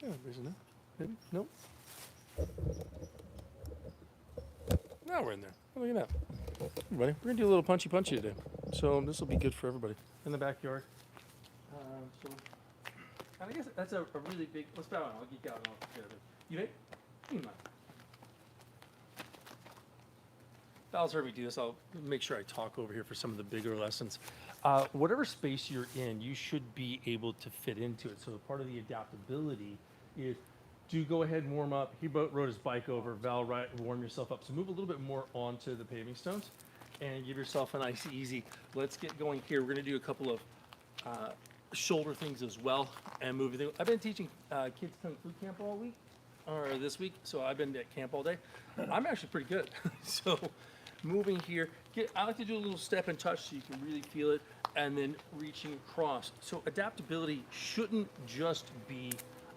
Yeah, there's enough. Maybe? Nope. Now we're in there. Oh, look at that. Everybody, we're gonna do a little punchy today. So this will be good for everybody in the backyard. So, and I guess that's a really big. Let's bow out. I'll geek out and I'll share this. You ready? You mind? Val's heard me do this. I'll make sure I talk over here for some of the bigger lessons. Whatever space you're in, you should be able to fit into it. So part of the adaptability is do go ahead and warm up. He rode his bike over. Val, warm yourself up. So move a little bit more onto the paving stones and give yourself a nice, easy. Let's get going here. We're going to do a couple of shoulder things as well and move everything. I've been teaching kids Kung Fu camp all week, or this week, so I've been at camp all day. I'm actually pretty good. So moving here, I like to do a little step and touch so you can really feel it, and then reaching across. So adaptability shouldn't just be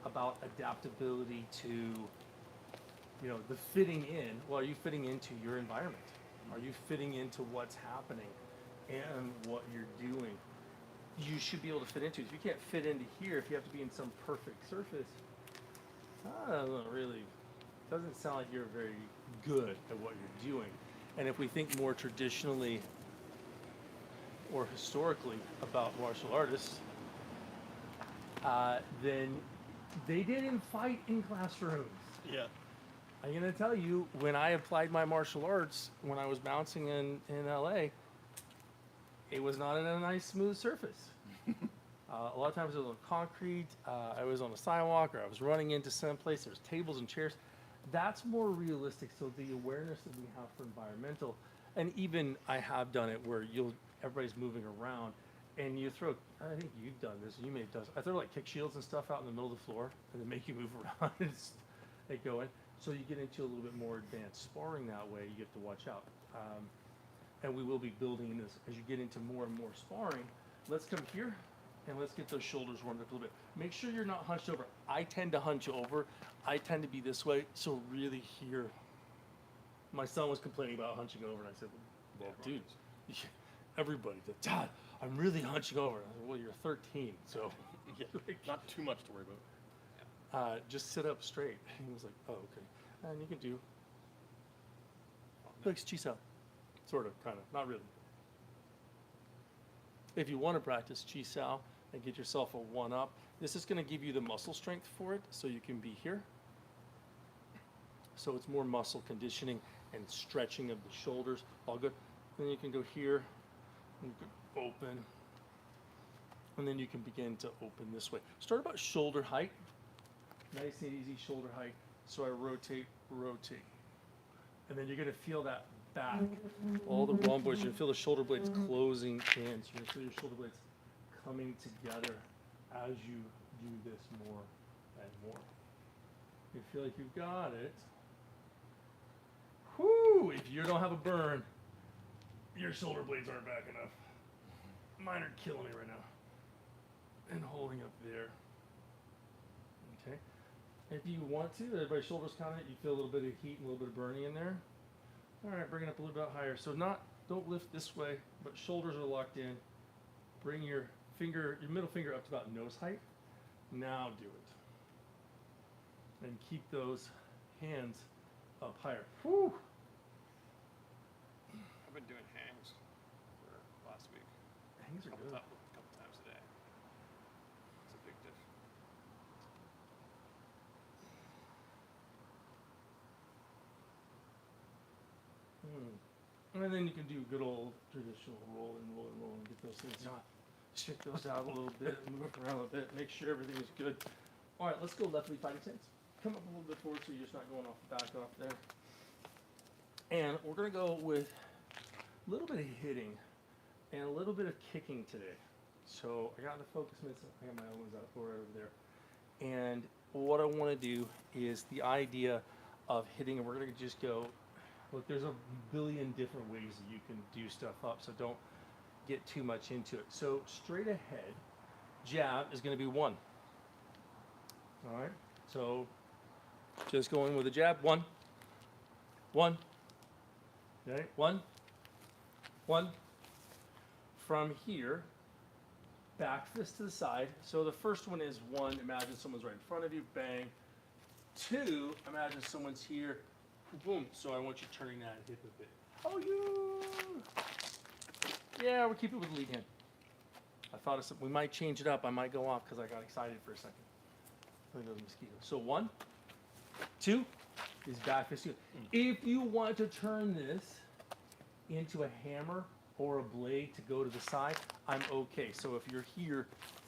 about adaptability to, you know, the fitting in. Well, are you fitting into your environment? Are you fitting into what's happening and what you're doing? You should be able to fit into it. If you can't fit into here, if you have to be in some perfect surface, doesn't sound like you're very good at what you're doing. And if we think more traditionally or historically about martial artists, then they didn't fight in classrooms. Yeah. I'm gonna tell you, when I applied my martial arts, when I was bouncing in LA, it was not in a nice smooth surface. A lot of times it was on concrete, I was on a sidewalk, or I was running into some place, there's tables and chairs. That's more realistic, so the awareness that we have for environmental, and even I have done it where everybody's moving around, and you throw, I think you've done this, you may have done this, I throw like kick shields and stuff out in the middle of the floor, and they make you move around, and they go in. So you get into a little bit more advanced sparring that way, you have to watch out. And we will be building this as you get into more and more sparring. Let's come here and let's get those shoulders warmed up a little bit. Make sure you're not hunched over. I tend to hunch over. I tend to be this way. So really here, my son was complaining about hunching over, and I said, well, dude, everybody did. Dad, I'm really hunching over. I said, well, you're 13, so Yeah, not too much to worry about. just sit up straight. He was like, oh, okay. And you can do, like Chisao. Sort of, kind of, not really. If you want to practice Chi Sao and get yourself a 1-up, this is going to give you the muscle strength for it, so you can be here. So it's more muscle conditioning and stretching of the shoulders, all good. Then you can go here, and open, and then you can begin to open this way. Start about shoulder height, nice and easy shoulder height. So I rotate, and then you're going to feel that back. All the rhomboids, you feel the shoulder blades closing in. So you're going to feel your shoulder blades coming together as you do this more and more. You feel like you've got it. Whoo! If you don't have a burn, your shoulder blades aren't back enough. Mine are killing me right now. And holding up there. Okay. If you want to, everybody's shoulders kind of, you feel a little bit of heat and a little bit of burning in there. All right, bring it up a little bit higher. So don't lift this way, but shoulders are locked in. Bring your middle finger up to about nose height. Now do it. And keep those hands up higher. Whew. I've been doing hangs for last week. Hangs are good. A couple times a day. It's a big diff. And then you can do good old traditional roll and get those things out. Check those out a little bit, move around a little bit, make sure everything is good. All right, let's go left lead fighting stance. Come up a little bit forward so you're just not going off the back off there. And we're gonna go with a little bit of hitting and a little bit of kicking today. So I got the focus mitts, I got my elbows out over there. And what I wanna do is the idea of hitting, and we're gonna just go, look, there's a billion different ways that you can do stuff up, so don't get too much into it. So straight ahead, jab is going to be 1. All right, so just going with a jab, 1, 1, okay, 1, 1. From here, back fist to the side. So the first one is 1, imagine someone's right in front of you, bang. 2, imagine someone's here, boom. So I want you turning that hip a bit. Oh, you. Yeah, we'll keep it with the lead hand. I thought of something. We might change it up. I might go off because I got excited for a second. Look at the mosquito. So 1, 2 is back fist. If you want to turn this into a hammer or a blade to go to the side, I'm okay. So if you're here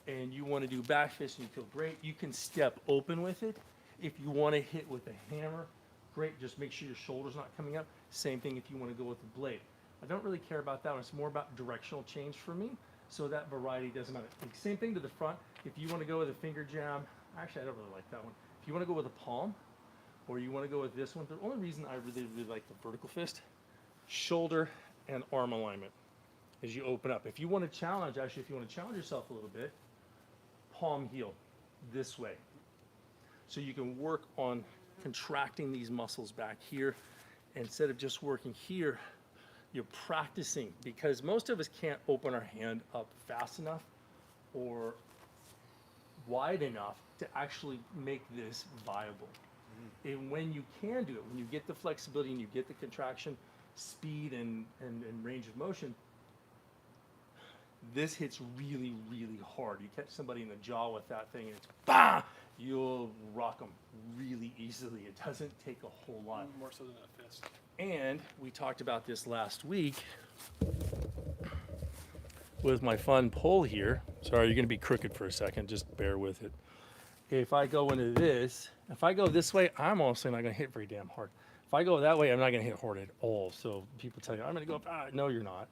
and you want to do back fist and you feel great, you can step open with it. If you want to hit with a hammer, great. Just make sure your shoulder's not coming up. Same thing if you want to go with the blade. I don't really care about that one. It's more about directional change for me. So that variety doesn't matter. Same thing to the front. If you want to go with a finger jam, actually I don't really like that one. If you want to go with a palm, or you want to go with this one, the only reason I really like the vertical fist, shoulder and arm alignment as you open up. If you want to challenge, actually if you want to challenge yourself a little bit, palm heel this way. So you can work on contracting these muscles back here. Instead of just working here, you're practicing, because most of us can't open our hand up fast enough or wide enough to actually make this viable. And when you can do it, when you get the flexibility and you get the contraction, speed and range of motion, this hits really, really hard. You catch somebody in the jaw with that thing and it's bah! You'll rock them really easily. It doesn't take a whole lot. More so than a fist. And we talked about this last week with my fun pole here. Sorry, you're gonna be crooked for a second, just bear with it. If I go into this, if I go this way, I'm also not gonna hit very damn hard. If I go that way, I'm not gonna hit hard at all. So people tell you, I'm gonna go up, no, you're not.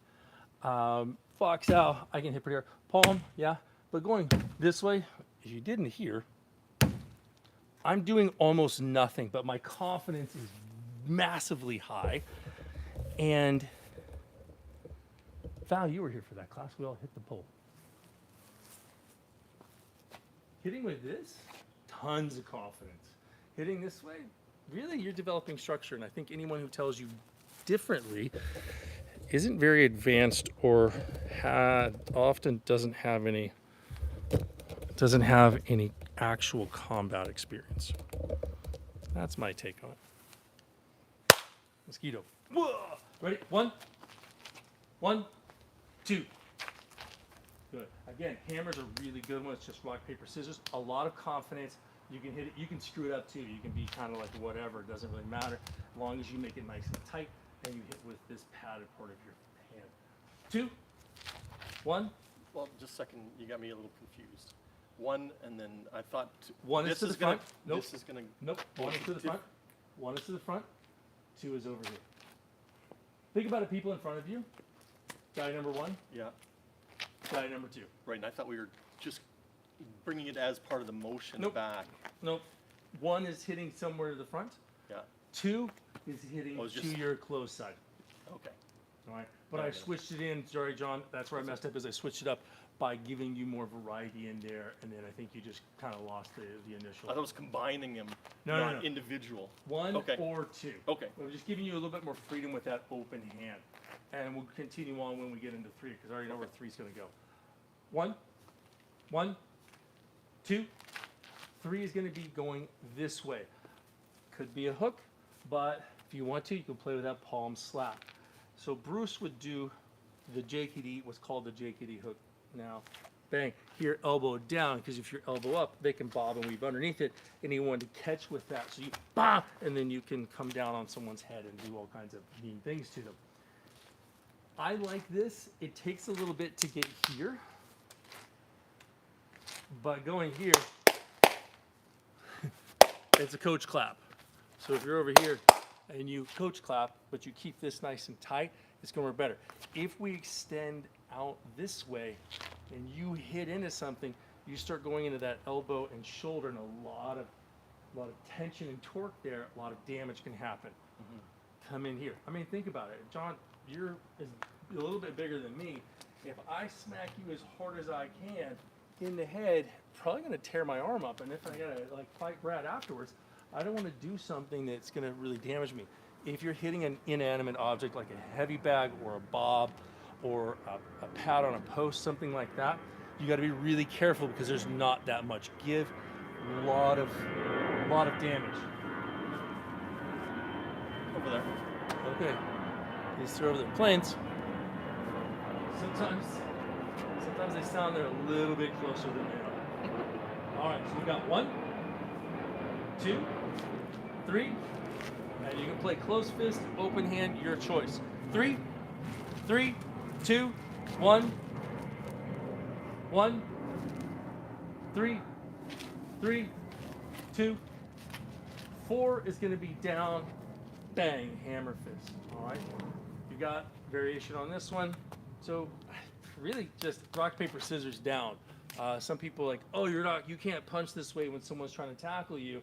Fox out, I can hit pretty hard. Palm, yeah, but going this way, if you didn't hear, I'm doing almost nothing, but my confidence is massively high. And Val, you were here for that class. We all hit the pole. Hitting with this, tons of confidence. Hitting this way, really, you're developing structure. And I think anyone who tells you differently isn't very advanced or often doesn't have any actual combat experience. That's my take on it. Mosquito. Whoa! Ready? 1, 2. Good. Again, hammers are really good when it's just rock, paper, scissors. A lot of confidence. You can hit it. You can screw it up too. You can be kind of like whatever. It doesn't really matter, as long as you make it nice and tight and you hit with this padded part of your hand. 2, 1. Well, just a second. You got me a little confused. 1, and then I thought 1 is to the front. Nope. This is gonna. Nope. 1 is to the front. 1 is to the front. 2 is over here. Think about it, people in front of you. Guy number 1. Yeah. Guy number 2. Right, and I thought we were just bringing it as part of the motion Nope. back. Nope. 1 is hitting somewhere to the front. Yeah. 2 is hitting it's to just- your closed side. Okay. All right. But Yeah, I I get it. switched it in. Sorry, John. That's where I messed up. Is I switched it up by giving you more variety in there, and then I think you just kind of lost the initial. I thought it was combining them, No, not no. individual. 1 Okay. or 2. Okay. We're just giving you a little bit more freedom with that open hand. And we'll continue on when we get into 3, because I already know where 3 is going to go. 1, 2, 3 is going to be going this way. Could be a hook, but if you want to, you can play with that palm slap. So Bruce would do the JKD, what's called the JKD hook. Now, bang, here, elbow down, because if you're elbow up, they can bob and weave underneath it, and you want to catch with that. So you bah, and then you can come down on someone's head and do all kinds of mean things to them. I like this. It takes a little bit to get here, but going here, it's a coach clap. So if you're over here and you coach clap, but you keep this nice and tight, it's going to work better. If we extend out this way and you hit into something, you start going into that elbow and shoulder, and a lot of tension and torque there. A lot of damage can happen. Come in here. I mean, think about it, John. You're a little bit bigger than me. If I smack you as hard as I can in the head, probably going to tear my arm up. And if I gotta like fight Brad afterwards, I don't want to do something that's going to really damage me. If you're hitting an inanimate object like a heavy bag or a bob or a pad on a post, something like that, you got to be really careful because there's not that much give. Lot of damage. Over there. Okay. These two over there. Planes. Sometimes they sound they're a little bit closer than they are. All right, so we got 1, 2, 3, and you can play close fist, open hand, your choice. 3, 2, 1, 1, 3, 2, 4 is going to be down, bang, hammer fist. All right, you got variation on this one. So really just rock, paper, scissors down. Some people are like, oh, you can't punch this way when someone's trying to tackle you.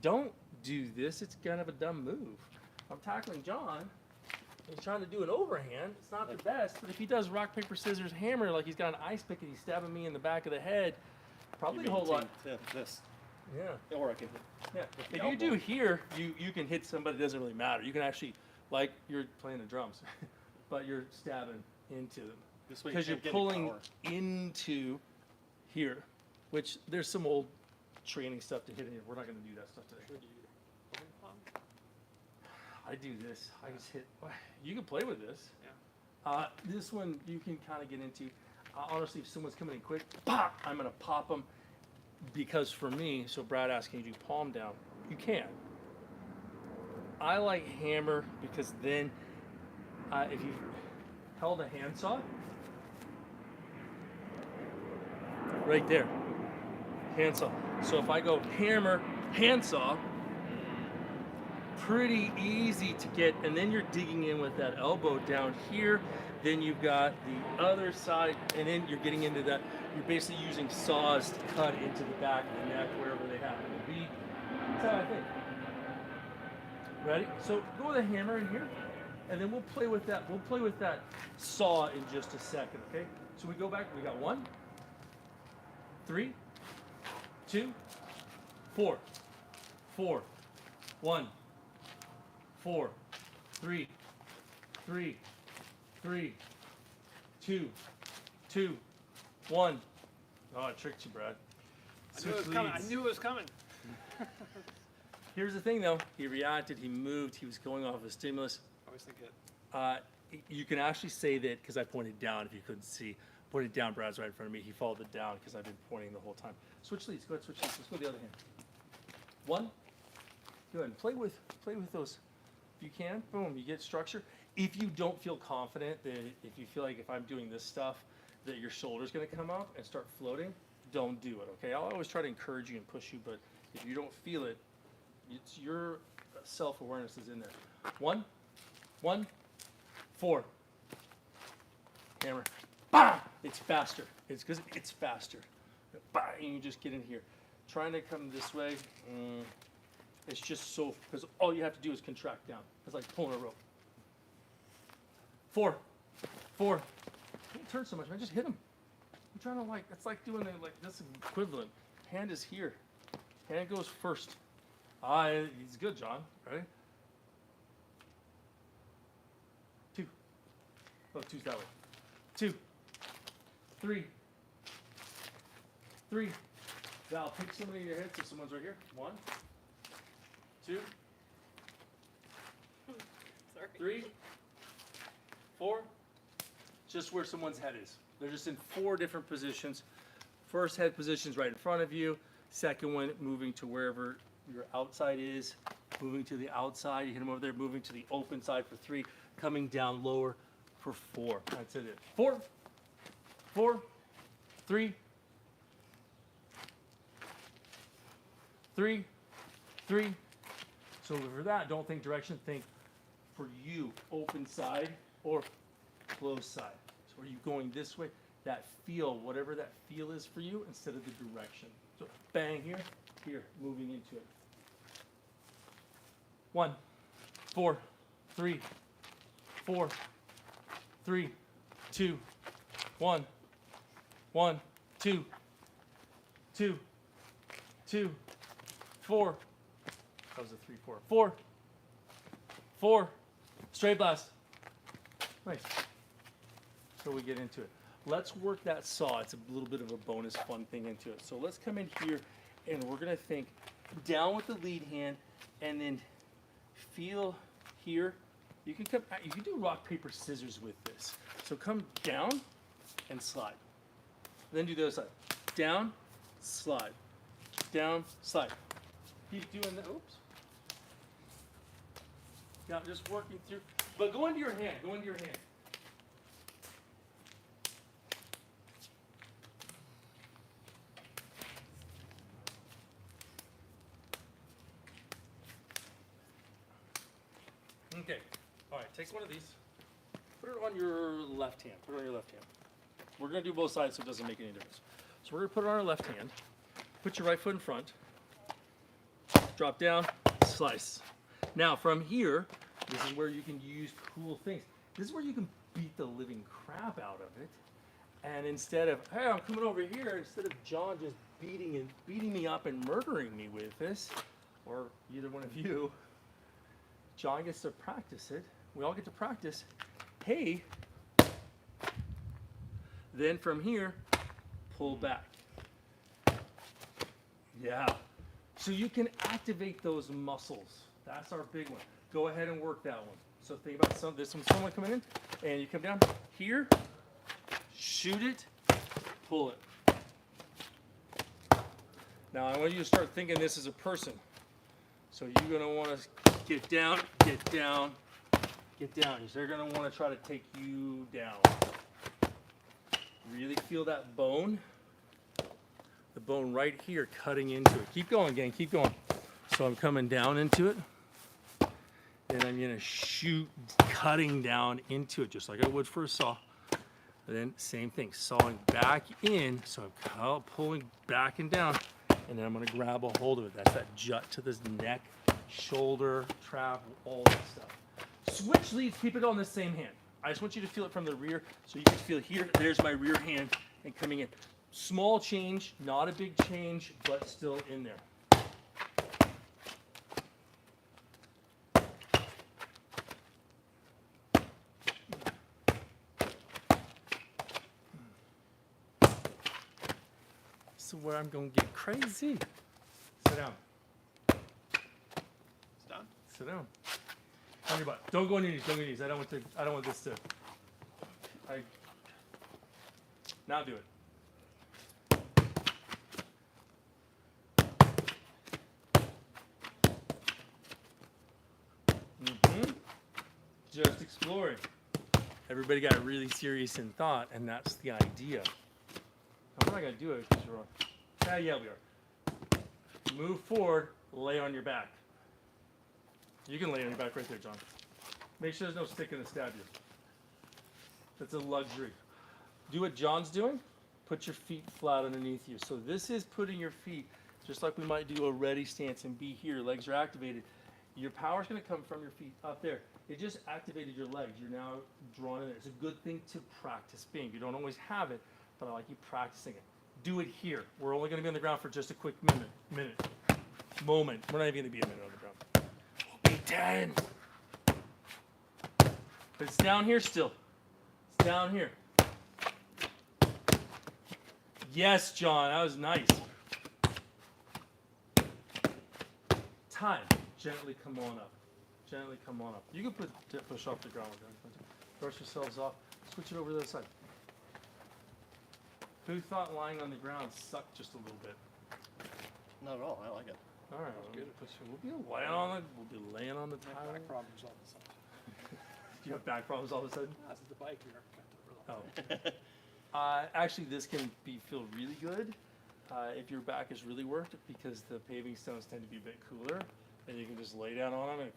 Don't do this. It's kind of a dumb move. I'm tackling John. He's trying to do an overhand. It's not the best, but if he does rock, paper, scissors, hammer, like he's got an ice pick and he's stabbing me in the back of the head, probably a whole lot. This. Yeah. Or I can hit. Yeah. If you do here, you can hit somebody. It doesn't really matter. You can actually, like you're playing the drums, but you're stabbing into them. This way Because you you're can't get any pulling power. into here, which there's some old training stuff to hit in here. We're not going to do that stuff today. I do this. I just hit. You can play with this. Yeah. This one you can kind of get into. Honestly, if someone's coming in quick, pop, I'm going to pop them. Because for me, so Brad asked, can you do palm down? You can. I like hammer because then if you held a handsaw, right there, handsaw. So if I go hammer, handsaw, pretty easy to get, and then you're digging in with that elbow down here. Then you've got the other side, and then you're getting into that. You're basically using saws to cut into the back of the neck, wherever they happen to be. That's how I think. Ready? So go with a hammer in here, and then we'll play with that. We'll play with that saw in just a second, okay? So we go back. We got 1, 3, 2, 4, 4, 1, 4, 3, 3, 3, 2, 2, 1. Oh, I tricked you, Brad. I knew it was coming. I knew it was coming. Here's the thing, though. He reacted. He moved. He was going off a stimulus. I always think it. You can actually say that because I pointed down. If you couldn't see, pointed down. Brad's right in front of me. He followed it down because I've been pointing the whole time. Switch leads. Go ahead. Switch leads. Let's go the other hand. 1. Go ahead and play with those. If you can, boom. You get structure. If you don't feel confident that if you feel like if I'm doing this stuff that your shoulder's going to come up and start floating, don't do it, okay? I'll always try to encourage you and push you, but if you don't feel it, it's your self-awareness is in there. 1, 1, 4. Hammer. Bah! It's faster. It's because it's faster. Bah! And you just get in here. Trying to come this way, it's just so, because all you have to do is contract down. It's like pulling a rope. 4, 4. Don't turn so much, man. Just hit him. I'm trying to it's like doing this equivalent. Hand is here. Hand goes first. He's good, John. Ready? 2. Oh, 2's that way. 2, 3, 3. Val, pick somebody in your head so someone's right here. 1, 2, Sorry. 3, 4. Just where someone's head is. They're just in 4 different positions. First head position's right in front of you. Second one, moving to wherever your outside is. Moving to the outside, you hit them over there. Moving to the open side for 3. Coming down lower for 4. That's it. 4, 4, 3, 3, 3. So for that, don't think direction. Think for you, open side or close side. So are you going this way? That feel, whatever that feel is for you, instead of the direction. So bang here, here, moving into it. 1, 4, 3, 4, 3, 2, 1, 1, 2, 2, 2, 4. That was a 3, 4. 4, 4. Straight blast. Nice. So we get into it. let's work that saw. It's a little bit of a bonus fun thing into it. So let's come in here and we're gonna think down with the lead hand and then feel here. You can do rock, paper, scissors with this. So come down and slide. Then do the other side. Down, slide. Down, slide. Keep doing that. Oops. Yeah, just working through. But go into your hand. Go into your hand. Okay. All right. Take one of these. Put it on your left hand. Put it on your left hand. We're going to do both sides so it doesn't make any difference. So we're going to put it on our left hand. Put your right foot in front. Drop down. Slice. Now from here, this is where you can use cool things. This is where you can beat the living crap out of it. And instead of, hey, I'm coming over here, instead of John just beating me up and murdering me with this, or either one of you, John gets to practice it. We all get to practice. Hey, then from here, pull back. Yeah. So you can activate those muscles. That's our big one. Go ahead and work that one. So think about there's someone coming in, and you come down here, shoot it, pull it. Now I want you to start thinking this as a person. So you're gonna want to get down, get down, get down. They're gonna want to try to take you down. Really feel that bone. The bone right here cutting into it. Keep going, gang, keep going. So I'm coming down into it. Then I'm gonna shoot, cutting down into it, just like I would for a saw. And then same thing, sawing back in, so I'm pulling back and down, and then I'm gonna grab a hold of it. That's that jut to this neck, shoulder, trap, all that stuff. Switch leads, keep it on the same hand. I just want you to feel it from the rear, so you can feel here, there's my rear hand, and coming in. Small change, not a big change, but still in there. This is where I'm gonna get crazy. Sit down. It's done. Sit down. On your butt. Don't go on your knees. Don't go on your knees. I don't want this to. Now do it. Just exploring. Everybody got really serious in thought, and that's the idea. I'm not gonna do it because you're wrong. Yeah, we are. Move forward, lay on your back. You can lay on your back right there, John. Make sure there's no stick in the stab you. That's a luxury. Do what John's doing. Put your feet flat underneath you. So this is putting your feet, just like we might do a ready stance and be here. Legs are activated. Your power's gonna come from your feet up there. It just activated your legs. You're now drawn in there. It's a good thing to practice being. You don't always have it, but I like you practicing it. Do it here. We're only gonna be on the ground for just a quick moment. We're not even gonna be a minute on the ground. We'll be 10. But it's down here still. It's down here. Yes, John, that was nice. Time. Gently come on up. Gently come on up. You can push off the ground with that. Brush yourselves off. Switch it over to the other side. Who thought lying on the ground sucked just a little bit? Not at all. I like it. All right, we'll be laying on the tile. Back problems all of a sudden. Do you have back problems all of a sudden? That's the bike here. Oh. Actually, this can feel really good if your back is really worked, because the paving stones tend to be a bit cooler, and you can just lay down on them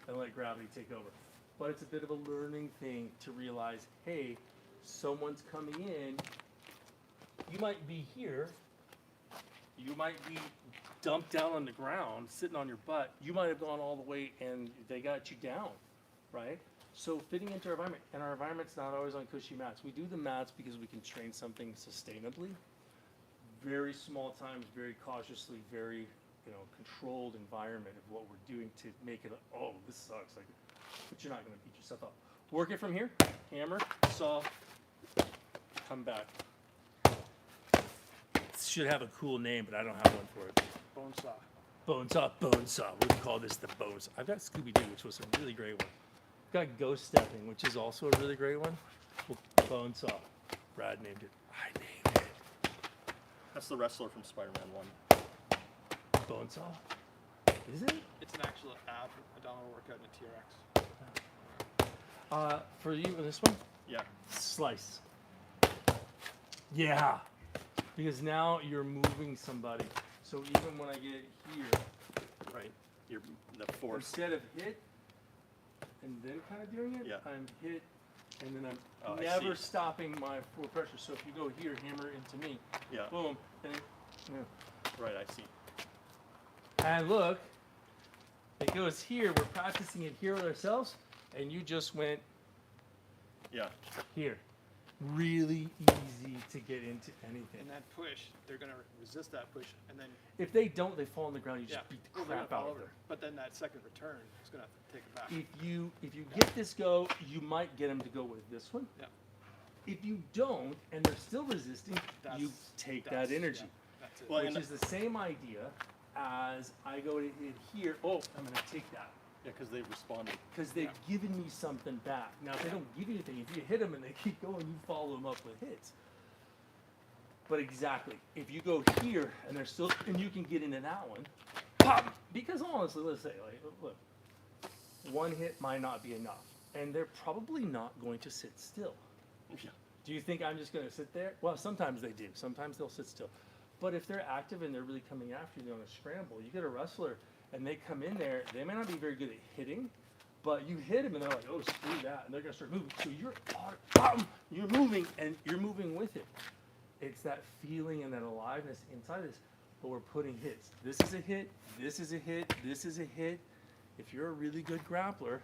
and let gravity take over. But it's a bit of a learning thing to realize, hey, someone's coming in. You might be here. You might be dumped down on the ground, sitting on your butt. You might have gone all the way and they got you down, right? So fitting into our environment, and our environment's not always on cushy mats. We do the mats because we can train something sustainably. Very small times, very cautiously, very controlled environment of what we're doing to make it. Oh, this sucks. But you're not going to beat yourself up. Work it from here. Hammer, saw, come back. Should have a cool name, but I don't have one for it. Bone saw. Bone saw, bone saw. We'll call this the bone saw. I've got Scooby-Doo, which was a really great one. Got ghost stepping, which is also a really great one. Well, bone saw. Brad named it. I named it. That's the wrestler from Spider-Man 1. Bone saw. Is it? It's an actual abdominal workout in a TRX. For you, this one? Yeah. Slice. Yeah. Because now you're moving somebody. So even when I get here, Right. You're the force. instead of hit and then kind of doing it, Yeah. I'm hit and then I'm Oh, I never see. stopping my full pressure. So if you go here, hammer into me, Yeah. boom, and it, yeah. Right. I see. And look, it goes here. We're practicing it here with ourselves, and you just went Yeah. here. Really easy to get into anything. And that push, they're gonna resist that push, and then If they don't, they fall on the ground. You just beat the well, they're crap gonna out fall of over. them. But then that second return is gonna have to take it back. If you get this go, you might get them to go with this one. Yeah. If you don't, and they're still resisting, you That's- take that's- that energy, yeah, that's it. Well, which and- is the same idea as I go to hit here. Oh, I'm gonna take that Yeah. Because they responded. because they've given me something back. Now, if they don't give you anything, if you hit them and they keep going, you follow them up with hits. But exactly, if you go here and they're still, and you can get into that one, pop. Because honestly, let's say, like, look, one hit might not be enough, and they're probably not going to sit still. Yeah. Do you think I'm just going to sit there? Well, sometimes they do. Sometimes they'll sit still. But if they're active and they're really coming after you, they're on a scramble. You get a wrestler and they come in there. They may not be very good at hitting, but you hit them and they're like, "Oh, screw that," and they're going to start moving. So you're moving and you're moving with it. It's that feeling and that aliveness inside this. But we're putting hits. This is a hit. This is a hit. This is a hit. If you're a really good grappler,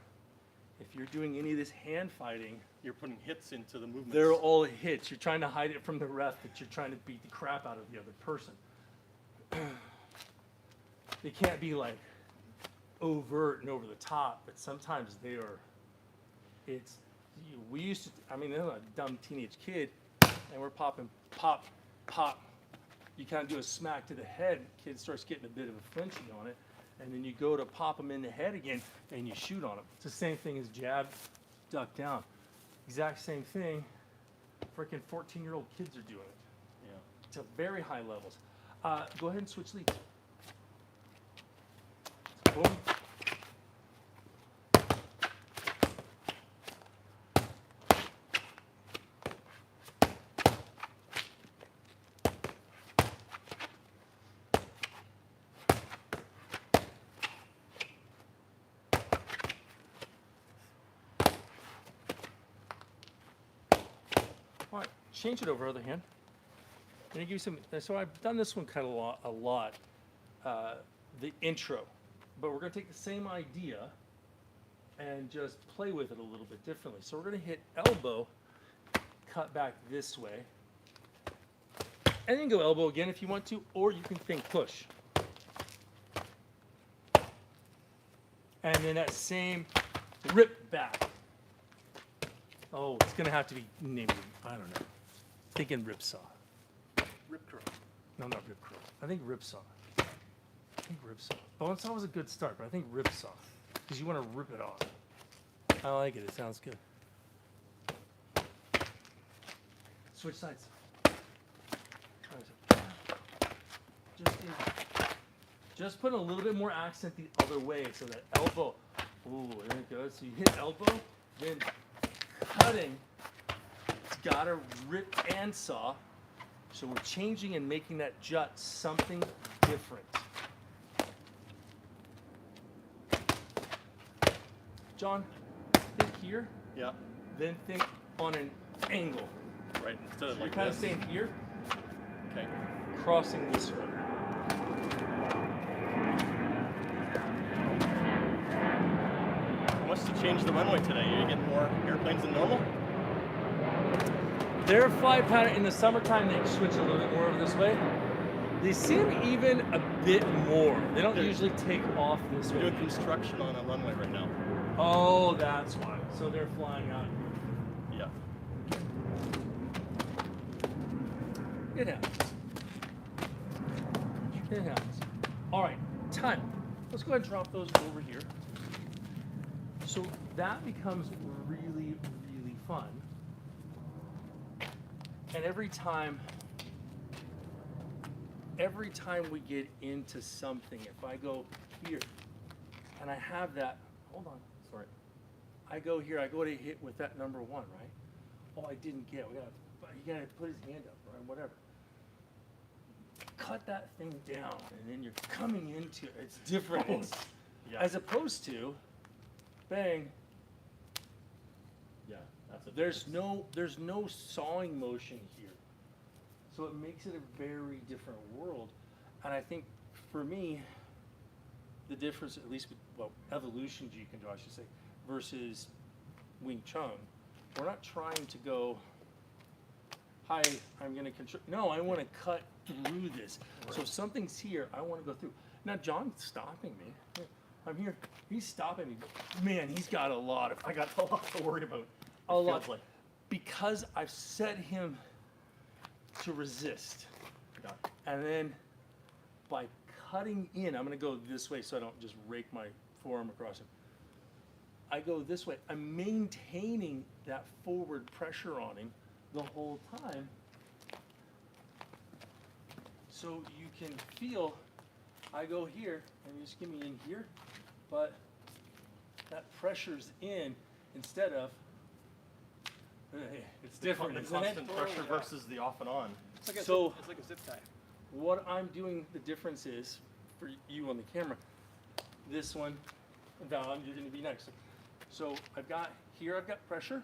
if you're doing any of this hand fighting, You're putting hits into the movements. they're all hits. You're trying to hide it from the ref, but you're trying to beat the crap out of the other person. They can't be like overt and over the top, but sometimes they are. It's we used to. I mean, I'm a dumb teenage kid, and we're popping pop, pop. You kind of do a smack to the head. Kid starts getting a bit of a flinching on it, and then you go to pop him in the head again, and you shoot on him. It's the same thing as jab, duck down. Exact same thing. Freaking 14-year-old kids are doing it Yeah. to very high levels. Go ahead and switch leads. Boom. All right, change it over, other hand. I'm gonna give you some. So I've done this one kind of a lot, the intro, but we're gonna take the same idea and just play with it a little bit differently. So we're gonna hit elbow, cut back this way, and then go elbow again if you want to, or you can think push. And then that same rip back. Oh, it's gonna have to be named. I don't know. Thinking rip saw. Rip curl. No, not rip curl. I think rip saw. I think rip saw. Bone saw was a good start, but I think rip saw because you want to rip it off. I like it. It sounds good. Switch sides. Just put a little bit more accent the other way so that elbow. Ooh, there it goes. So you hit elbow, then cutting. It's gotta rip and saw. So we're changing and making that jut something different. John, think here, Yeah. then think on an angle. Right. Instead So of you're like kind of this. saying here, Okay. crossing this way. Must have changed the runway today. Are you getting more airplanes than normal? Their flight pattern in the summertime, they switch a little bit more over this way. They seem even a bit more. They don't They're- usually take off this We're way. doing construction on a runway right now. Oh, that's why. So they're flying out here. Yeah. It happens. It happens. All right, time. Let's go ahead and drop those over here. So that becomes really, really fun. And every time we get into something, if I go here and I have that, hold on, sorry. I go here, I go to hit with that number 1, right? Oh, I didn't get it. You gotta put his hand up, right? Whatever. Cut that thing down, and then you're coming into it. It's different. Yeah. As opposed to, bang. Yeah. That's a There's no sawing motion here, so it makes it a very different world. And I think for me, the difference, at least with evolution Jeet Kune, I should say, versus Wing Chun, we're not trying to go, hi, I'm going to control. No, I want to cut through this. So if something's here, I want to go through. Now John's stopping me. I'm here. He's stopping me. Man, he's got a lot of. I got a lot to worry about. A lot. Feels like. Because I've set him to resist. Yeah. And then by cutting in, I'm going to go this way so I don't just rake my forearm across him. I go this way. I'm maintaining that forward pressure on him the whole time. So you can feel, I go here, and you just give me in here, but that pressure's in instead of, it's different, The isn't it? constant pressure versus the off and on. It's like a So- zip, it's like a zip tie. What I'm doing, the difference is, for you on the camera, this one, Val, you're gonna be next. So I've got pressure,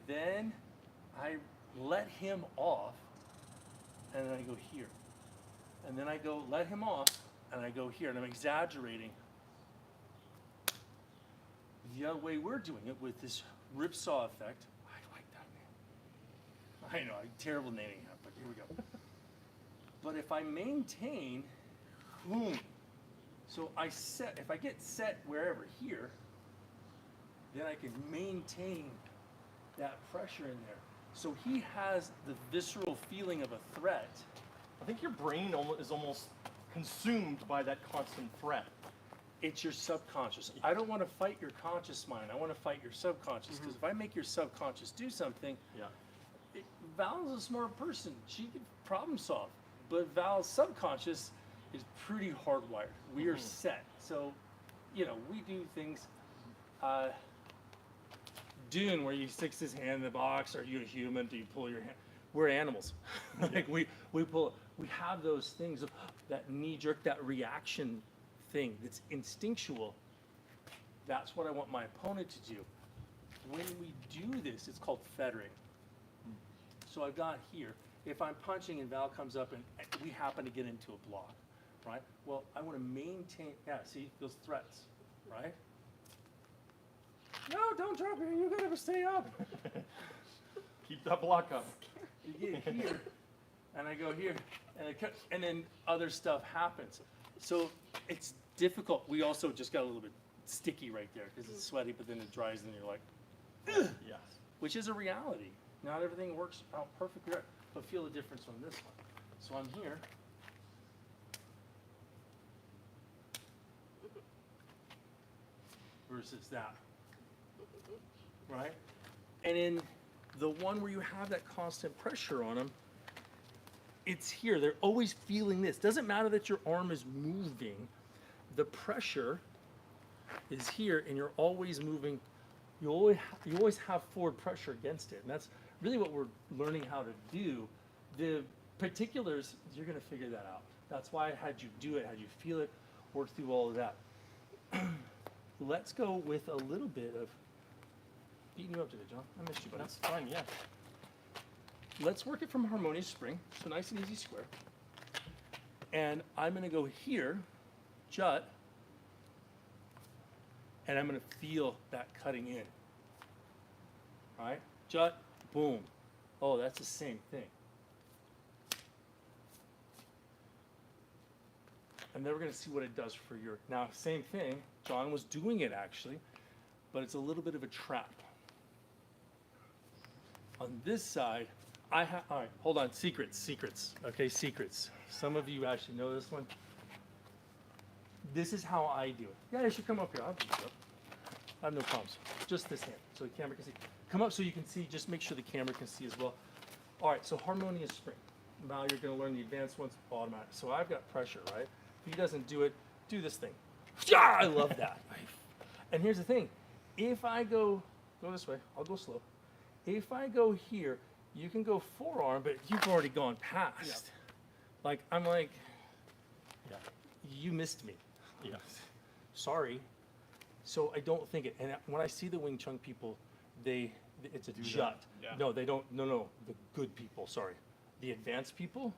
then I let him off, and then I go here. And then I go, let him off, and I go here, and I'm exaggerating. The other way we're doing it with this ripsaw effect, I like that name. I know, I'm terrible naming that, but here we go. But if I maintain, boom. So I set, if I get set wherever here, then I can maintain that pressure in there. So he has the visceral feeling of a threat. I think your brain is almost consumed by that constant threat. It's your subconscious. I don't want to fight your conscious mind. I want to fight your subconscious. Because if I make your subconscious do something, Yeah. Val's a smart person. She can problem solve. But Val's subconscious is pretty hardwired. We are set. So, we do things. Dune, where he sticks his hand in the box. Are you a human? Do you pull your hand? We're animals. Like we have those things, that knee jerk, that reaction thing that's instinctual. That's what I want my opponent to do. When we do this, it's called fettering. So I've got here, if I'm punching and Val comes up and we happen to get into a block, right? Well, I want to maintain, see, those threats, right? No, don't drop here, you gotta stay up. Keep that block up. You get here, and I go here, and then other stuff happens. So it's difficult. We also just got a little bit sticky right there because it's sweaty, but then it dries and you're like, ugh, Yes. which is a reality. Not everything works out perfectly right, but feel the difference on this one. So I'm here. Versus that, right? And in the one where you have that constant pressure on them, it's here. They're always feeling this. Doesn't matter that your arm is moving. The pressure is here, and you're always moving. You always have forward pressure against it, and that's really what we're learning how to do. The particulars, you're going to figure that out. That's why I had you do it, had you feel it, work through all of that. Let's go with a little bit of beating you up today, John. I missed you, buddy. That's fine, yeah. Let's work it from harmonious spring, so nice and easy square. And I'm going to go here, jut, and I'm going to feel that cutting in. All right, jut, boom. Oh, that's the same thing. And then we're going to see what it does for your. Now, same thing. John was doing it actually. but it's a little bit of a trap. On this side, all right, hold on, secrets, okay, secrets. Some of you actually know this one. This is how I do it. Yeah, you should come up here. I'll beat you up. I have no problems. Just this hand, so the camera can see. Come up so you can see, just make sure the camera can see as well. All right, so harmonious spring. Now you're gonna learn the advanced ones, automatic. So I've got pressure, right? If he doesn't do it, do this thing. Yeah, I love that. And here's the thing, if I go this way, I'll go slow. If I go here, you can go forearm, but you've already gone past. Yeah. Like, I'm like, Yeah. you missed me. Yeah. Sorry. So I don't think it, and when I see the Wing Chun people, it's a Do jut. that? Yeah. No, they don't, no, the good people, sorry. The advanced people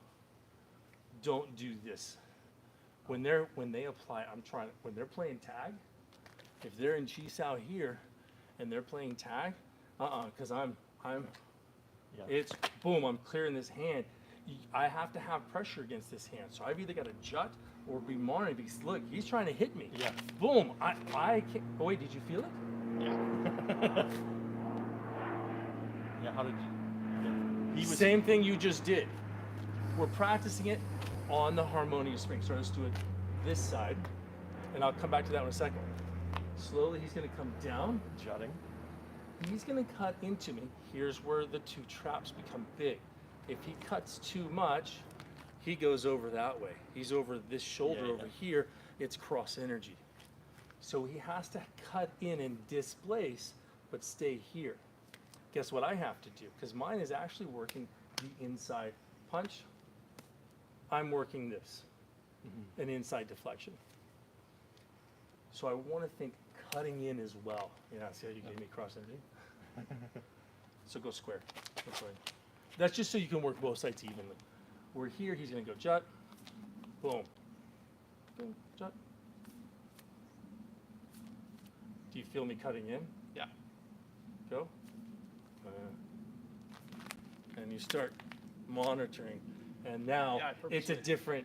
don't do this. When they apply, when they're playing tag, if they're in Chi Sao here and they're playing tag, because Yeah. it's boom, I'm clearing this hand. I have to have pressure against this hand. So I've either got to jut or be monitoring because look, he's trying to hit me. Yeah. Boom, I can't, oh wait, did you feel it? Yeah. Yeah. How did you? Yeah. He was. Same thing you just did. We're practicing it on the harmonious spring. So let's do it this side, and I'll come back to that in a second. Slowly, he's gonna come down. Jutting. He's gonna cut into me. Here's where the two traps become big. If he cuts too much, he goes over that way. He's over this shoulder Yeah, over here. It's cross energy. So he has to cut in and displace, but stay here. Guess what I have to do? Because mine is actually working the inside punch. I'm working this, an inside deflection. So I want to think cutting in as well. Yeah, see how you gave me cross energy? So go square. That's right. That's just so you can work both sides evenly. We're here, he's going to go jut, boom, boom, jut. Do you feel me cutting in? Yeah. Go. And you start monitoring. And now Yeah, I it's a purposely-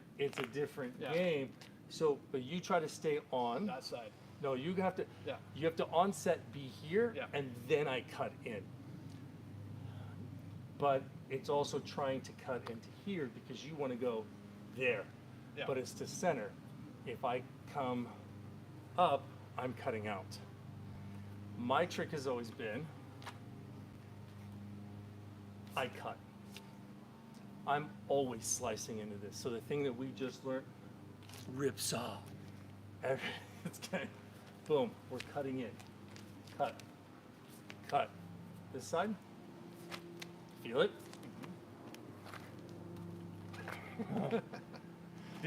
different Yeah. game. So, but you try to stay on. That side. No, you have to. Yeah. You have to onset be here, Yeah. and then I cut in. But it's also trying to cut into here because you want to go there. Yeah. But it's to center. If I come up, I'm cutting out. My trick has always been I cut. I'm always slicing into this. So the thing that we just learned rips off. It's kind of, boom, we're cutting in. Cut. Cut. This side. Feel it?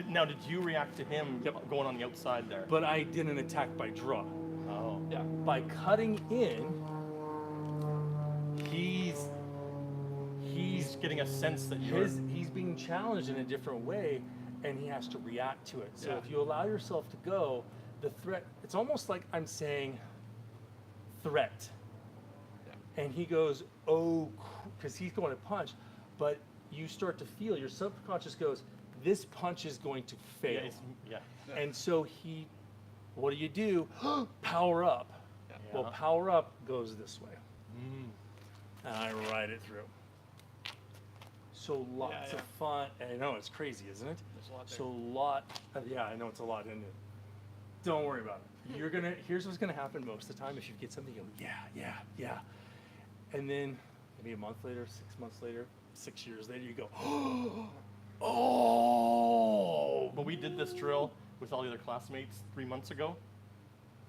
Now, did you react to him going on the outside there? But I didn't attack by draw. Oh. Yeah. By cutting in, he's He's getting a sense that you're. he's being challenged in a different way, and he has to react to it. So Yeah. if you allow yourself to go, the threat, it's almost like I'm saying threat. Yeah. And he goes, oh, because he's going to punch, but you start to feel, your subconscious goes, this punch is going to Yeah. fail. Yeah. And so what do? Power up. Yeah. Well, Yeah. power up goes this way. Mm. And I ride it through. So lots Yeah. of fun. I know, it's crazy, isn't it? There's a lot there. So yeah, I know it's a lot in it. Don't worry about it. Here's what's gonna happen most of the time. If you get something, you go, yeah. And then maybe a month later, 6 months later, 6 years later, you go, oh! But we did this drill with all the other classmates 3 months ago,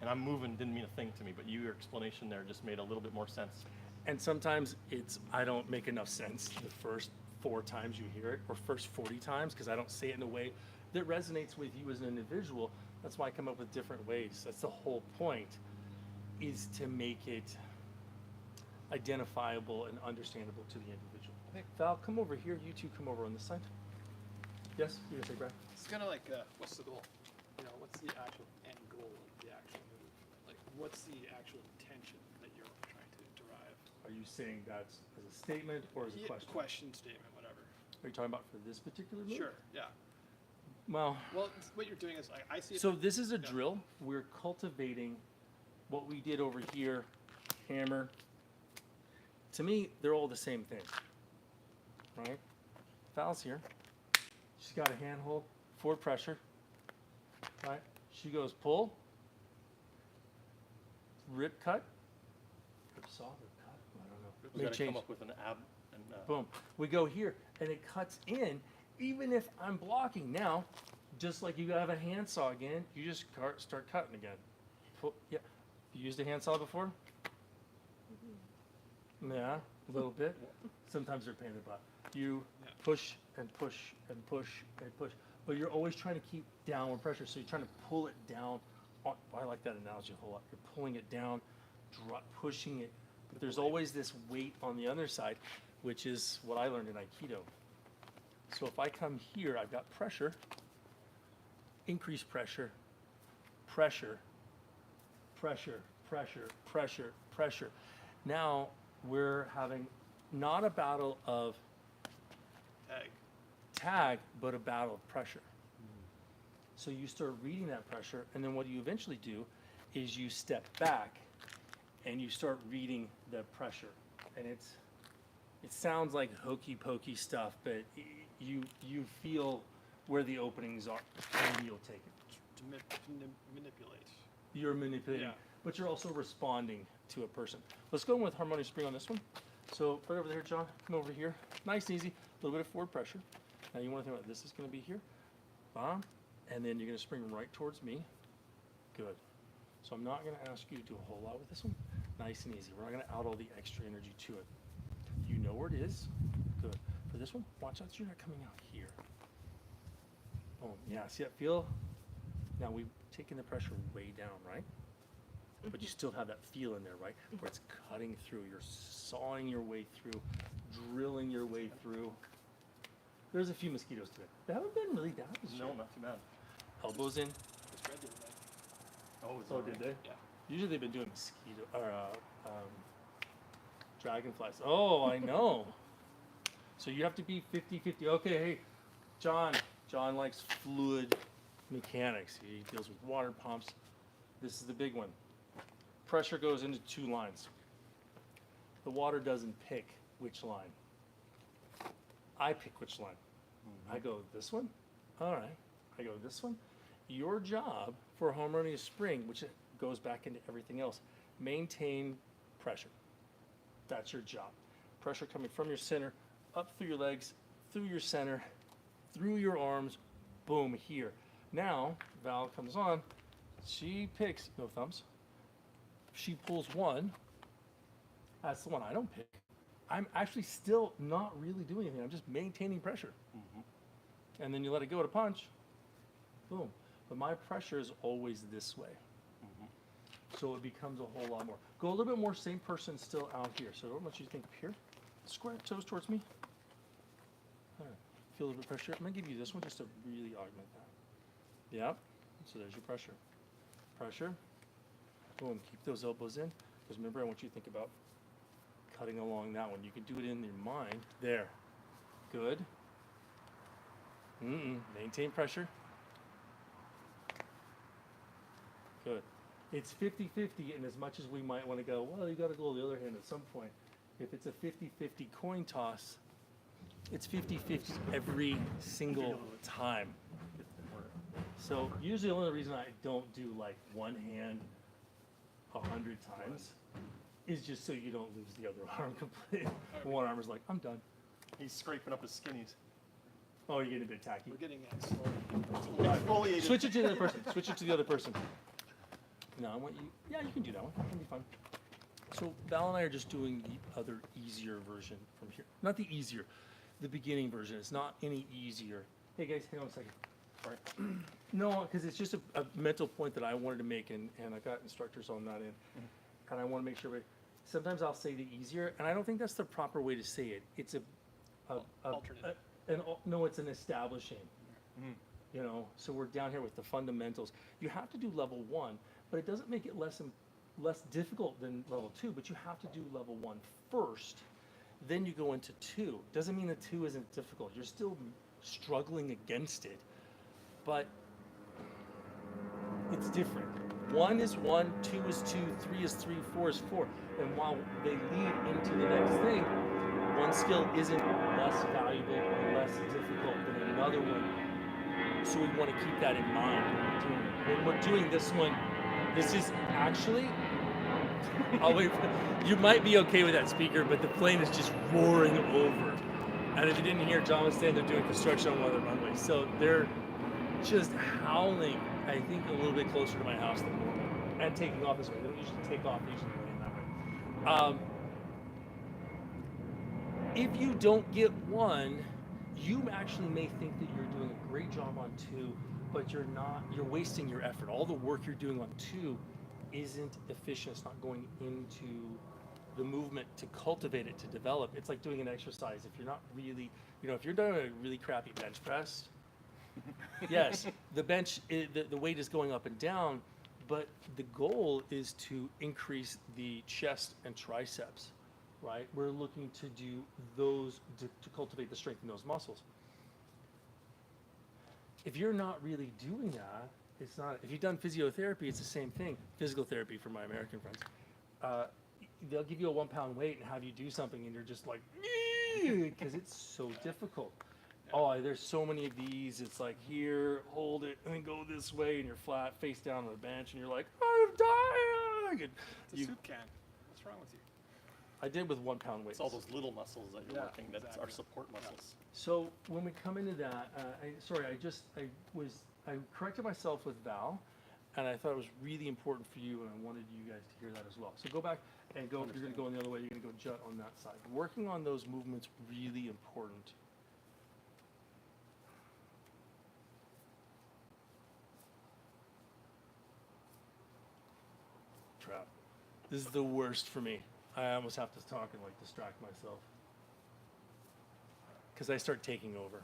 and I'm moving didn't mean a thing to me, but your explanation there just made a little bit more sense. And sometimes I don't make enough sense the first 4 times you hear it, or first 40 times, because I don't say it in a way that resonates with you as an individual. That's why I come up with different ways. That's the whole point, is to make it identifiable and understandable to the individual. I think- Val, come over here. You two come over on this side. Yes, you're gonna say, Brad? It's kind of like, what's the goal? You know, what's the actual end goal of the actual move? Like, what's the actual intention that you're trying to derive? Are you saying that's as a statement or as a Yeah, question? question, statement, whatever. Are you talking about for this particular move? Sure. Yeah. Well, Well, what you're doing is, like, I see. so this is a Yeah. drill. We're cultivating what we did over here, hammer. To me, they're all the same thing, right? Val's here. She's got a handhold, forward pressure, right? She goes pull, rip cut, rip saw, rip cut, I don't know. We May got to change. come up with an ab. And, Boom. We go here, and it cuts in, even if I'm blocking. Now, just like you have a handsaw again, you just start cutting again. Yeah. You used a handsaw before? Yeah, a little bit. Sometimes they're a pain in the butt. You push and push and push and push, but you're always trying to keep downward pressure. So you're trying to pull it down. Oh, I like that analogy a whole lot. You're pulling it down, pushing it. But there's always this weight on the other side, which is what I learned in Aikido. So if I come here, I've got pressure, increased pressure, pressure, pressure, pressure, pressure, pressure. Now we're having not a battle of tag, but a battle of pressure. So you start reading that pressure, and then what you eventually do is you step back and you start reading the pressure. And it sounds like hokey pokey stuff, but you feel where the openings are, and you'll take it. To manipulate. You're manipulating, Yeah. but you're also responding to a person. Let's go in with harmonious spring on this one. So right over there, John, come over here. Nice and easy, a little bit of forward pressure. Now you want to think about this is going to be here, bomb, and then you're going to spring right towards me. Good. So I'm not going to ask you to do a whole lot with this one. Nice and easy. We're not going to out all the extra energy to it. You know where it is. Good. For this one, watch out so you're not coming out here. Boom. Yeah, see that feel? Now we've taken the pressure way down, right? But you still have that feel in there, right? Where it's cutting through. You're sawing your way through, drilling your way through. There's a few mosquitoes today. They haven't been really down this no, year. not too bad. Elbows in. It's red the other day. Oh, is Oh, that did right? they? Yeah. Usually they've been doing mosquito or dragonflies. Oh, I know. So you have to be 50-50. Okay, hey, John likes fluid mechanics. He deals with water pumps. This is the big one. Pressure goes into two lines. The water doesn't pick which line. I pick which line. I go this one. All right. I go this one. Your job for harmonious spring, which goes back into everything else, maintain pressure. That's your job. Pressure coming from your center, up through your legs, through your center, through your arms, boom, here. Now, Val comes on, she picks, no thumbs, she pulls one, that's the one I don't pick. I'm actually still not really doing anything, I'm just maintaining pressure. And then you let it go to punch, boom. But my pressure is always this way. So it becomes a whole lot more. Go a little bit more, same person still out here. So what much you think up here? Square toes towards me. All right. Feel a little bit of pressure. I'm gonna give you this one just to really augment that. Yep. So there's your pressure. Pressure. Boom. Keep those elbows in. Because remember, I want you to think about cutting along that one. You can do it in your mind. There. Good. Maintain pressure. Good. It's 50-50, and as much as we might want to go, well, you got to go the other hand at some point. If it's a 50-50 coin toss, it's 50-50 every single time. So usually the only reason I don't do like one hand 100 times is just so you don't lose the other arm completely. One arm is like, I'm done. He's scraping up his skinnies. Oh, you're getting a bit tacky. We're getting it slowly. Exfoliated. Switch it to the other person. Switch it to the other person. No, I want you. Yeah, you can do that one. That can be fun. So Val and I are just doing the other easier version from here. Not the easier, the beginning version. It's not any easier. Hey guys, hang on a second. Sorry. No, because it's just a mental point that I wanted to make, and I got instructors on that end, and I want to make sure. Sometimes I'll say the easier, and I don't think that's the proper way to say it. It's Alternate. No, it's an establishing. You know, so we're down here with the fundamentals. You have to do level 1, but it doesn't make it less difficult than level 2. But you have to do level 1 first, then you go into 2. Doesn't mean that 2 isn't difficult. You're still struggling against it, but it's different. 1 is 1, 2 is 2, 3 is 3, 4 is 4. And while they lead into the next thing, one skill isn't less valuable or less difficult than another one. So we want to keep that in mind when we're doing this one. This is actually, I'll wait you might be okay with that speaker, but the plane is just roaring over. And if you didn't hear, John was saying they're doing construction on one of the runways. So they're just howling, I think, a little bit closer to my house than normal. And taking off this way. They don't usually take off, they usually land that way. If you don't get 1, you actually may think that you're doing a great job on 2, but you're not. You're wasting your effort. All the work you're doing on 2 isn't efficient. It's not going into the movement to cultivate it, to develop. It's like doing an exercise. If you're not really, if you're doing a really crappy bench press, yes, the bench, the weight is going up and down, but the goal is to increase the chest and triceps, right? We're looking to do those, to cultivate the strength in those muscles. If you're not really doing that, it's not, if you've done physiotherapy, it's the same thing. Physical therapy for my American friends. They'll give you a 1 pound weight and have you do something and you're just like, because it's so difficult. Oh, there's so many of these. It's like here, hold it, and then go this way, and you're flat, face down on the bench, and you're like, I'm dying. It's a soup can. What's wrong with you? I did with 1 pound weights. It's all those little muscles that you're Yeah, working that exactly. are support muscles. So when we come into that, I corrected myself with Val, and I thought it was really important for you, and I wanted you guys to hear that as well. So go back and go. You're going to go in the other way. You're going to go jut on that side. Working on those movements really important. Trap. This is the worst for me. I almost have to talk and like distract myself because I start taking over.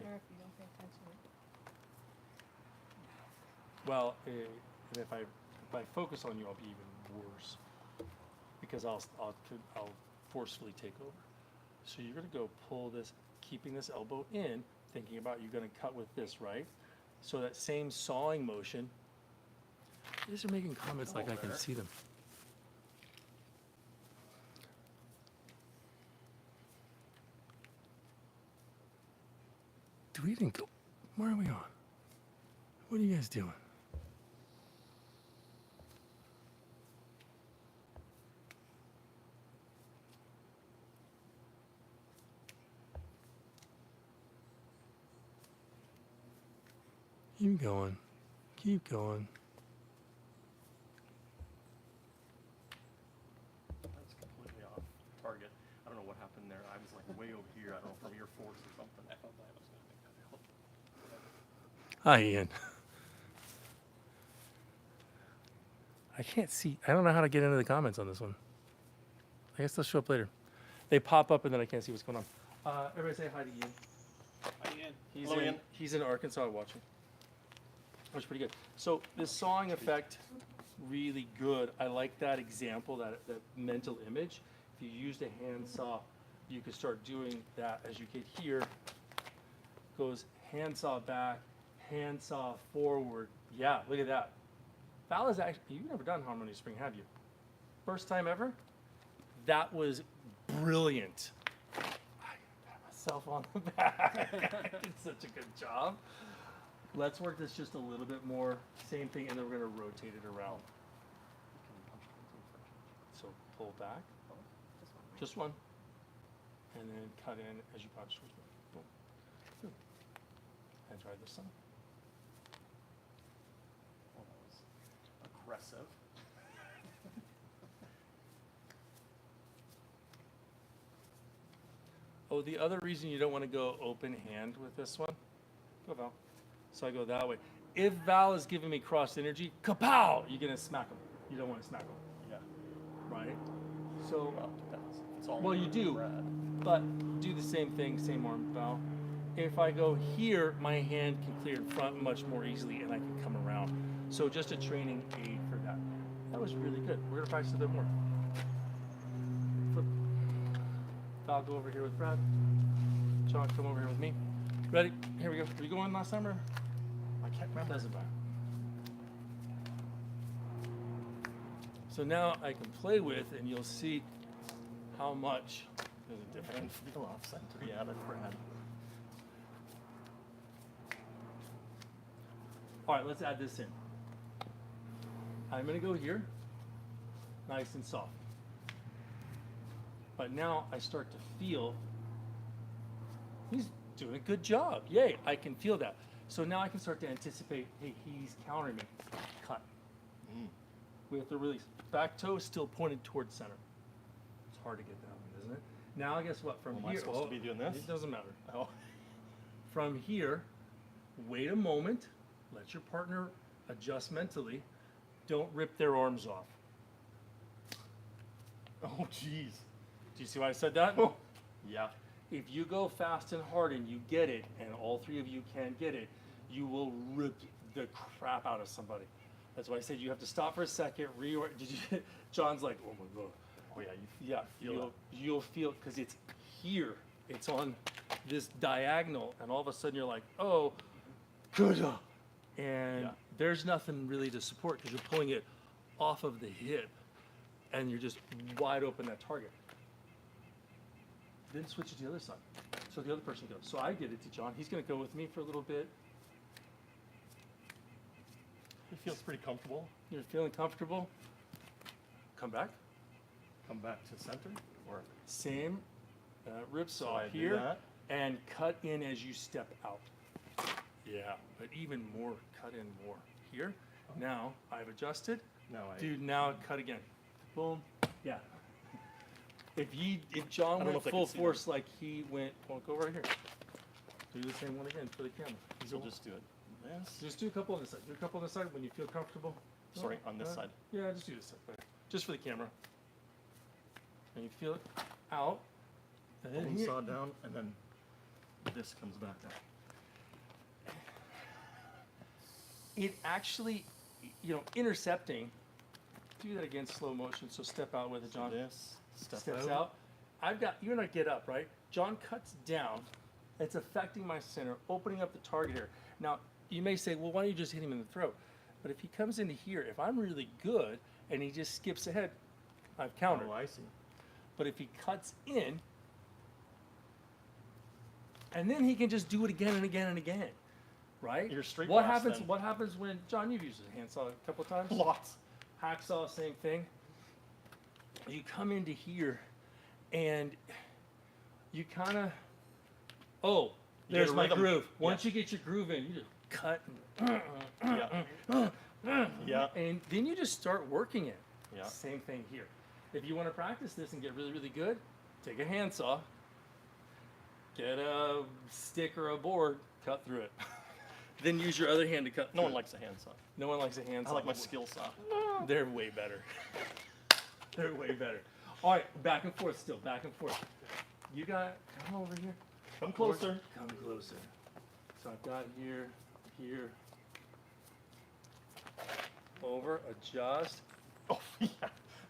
If you don't pay attention. Well, and if I focus on you, I'll be even worse because I'll forcefully take over. So you're gonna go pull this, keeping this elbow in, thinking about you're gonna cut with this, right? So that same sawing motion. These are making comments like I can see them. Do we even go? Where are we on? What are you guys doing? Keep going. Keep going. That's completely off target. I don't know what happened there. I was like way over here. I don't know, from your force or something. I felt that I was going to make that help. Hi, Ian. I can't see. I don't know how to get into the comments on this one. I guess they'll show up later. They pop up and then I can't see what's going on. Everybody say hi to Ian. Hi, Ian. Hello, Ian. He's in Arkansas watching. That's pretty good. So this sawing effect, really good. I like that example, that mental image. If you used a hand saw, you could start doing that as you get here. Goes hand saw back, hand saw forward. Yeah, look at that. Val is actually, you've never done harmonious spring, have you? First time ever? That was brilliant. I pat myself on the back. I did such a good job. Let's work this just a little bit more. Same thing, and then we're going to rotate it around. So pull back. Just one. And then cut in as you punch towards me. Boom. Good. And try this side. Well, that was aggressive. Oh, the other reason you don't want to go open hand with this one, go Val. So I go that way. If Val is giving me cross energy, kapow, you're going to smack him. You don't want to smack him, Yeah. right? So, Well, it depends. It's all well, you do, red. but do the same thing, same arm bow. If I go here, my hand can clear in front much more easily and I can come around. So just a training aid for that. That was really good. We're gonna practice a bit more. Flip. I'll go over here with Brad. John, come over here with me. Ready? Here we go. Were you going last time or? I can't remember. Doesn't matter. So now I can play with, and you'll see how much there's a difference. And feel off center. Yeah, that's Brad. All right, let's add this in. I'm gonna go here, nice and soft. But now I start to feel he's doing a good job. Yay, I can feel that. So now I can start to anticipate, hey, he's countering me. Cut. Mm. We have to release. Back toe is still pointed towards center. It's hard to get that one, isn't it? Now guess what? From Am I here, supposed to be doing this? It doesn't matter. Oh. From here, wait a moment. Let your partner adjust mentally. Don't rip their arms off. Oh, jeez. Do you see why I said that? Yeah. If you go fast and hard and you get it, and all three of you can get it, you will rip the crap out of somebody. That's why I said you have to stop for a second. Did you? John's like, oh my god. Oh yeah. Yeah, you'll feel because it's here. It's on this diagonal, and all of a sudden you're like, oh, good. And Yeah. there's nothing really to support because you're pulling it off of the hip, and you're just wide open that target. Then switch it to the other side. So the other person goes. So I did it to John. He's going to go with me for a little bit. He feels pretty comfortable. You're feeling comfortable. Come back. Come back to center, or Same rip so saw I do here, that. and cut in as you step out. Yeah, but even more, cut in more. Here, now I've adjusted. No, Dude, now cut again. Boom. Yeah. If John don't know went if I full can see force like he went, well, go right here. Do the same one again for the camera. So just do it. This. Just do a couple on this side. Do a couple on this side when you feel comfortable. Sorry, on this side. Yeah, just do this side. Right. Just for the camera. And you feel it out. And then Pulling here. saw down, and then this comes back down. It actually, intercepting. Do that again, slow motion. So step out with it, John. This. Steps out. You're gonna get up, right? John cuts down. It's affecting my center, opening up the target here. Now, you may say, well, why don't you just hit him in the throat? But if he comes into here, if I'm really good and he just skips ahead, I've countered. Oh, I see. But if he cuts in, and then he can just do it again and again and again, right? Your straight What blast, happens? then. What happens when John? You've used a handsaw a couple of times. Lots. Hacksaw, same thing. You come into here, and you kind of, You there's get a my rhythm. groove. Once Yeah. you get your groove in, you just cut, Yeah. and then you just start working it. Yeah. Same thing here. If you want to practice this and get really, really good, take a handsaw, get a stick or a board, cut through it. Then use your other hand to cut. No through one it. likes a handsaw. No one likes a handsaw. I like my skill saw. They're way better. They're way better. All right, back and forth still, back and forth. You got, come over here. Come closer. Come closer. So I've got here, here, over, adjust. Oh yeah.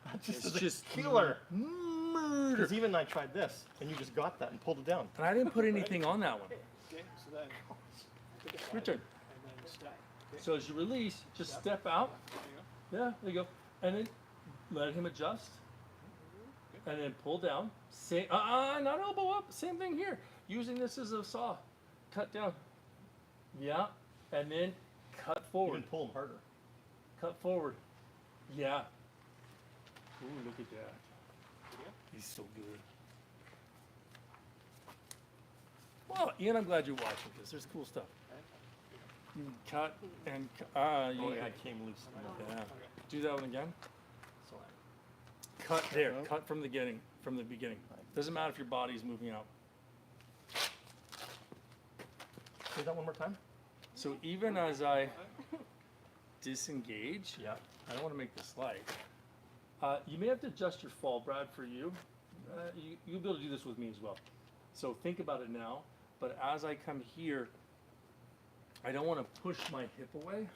That just It's is a just killer. murder. Because even I tried this, and you just got that and pulled it down. And I didn't put anything on that one. Okay, so then take a Your side turn. and then step. Okay. So as you release, just step out. There you go. Yeah, there you go. And then let him adjust. And then pull down. Same, not elbow up. Same thing here. Using this as a saw. Cut down. Yeah. And then cut You forward. can pull them harder. Cut forward. Yeah. Ooh, look at that. He's so good. Well, Ian, I'm glad you're watching this. There's cool stuff. You can cut and Oh you yeah, I came loose. yeah. Do that one again. So Cut there. Nope. Cut from the beginning. From the beginning. Doesn't matter if your body's moving out. say that one more time. So even as I disengage, Yeah. I don't want to make this light. You may have to adjust your fall, Brad, for you. You'll be able to do this with me as well. So think about it now. But as I come here, I don't want to push my hip away.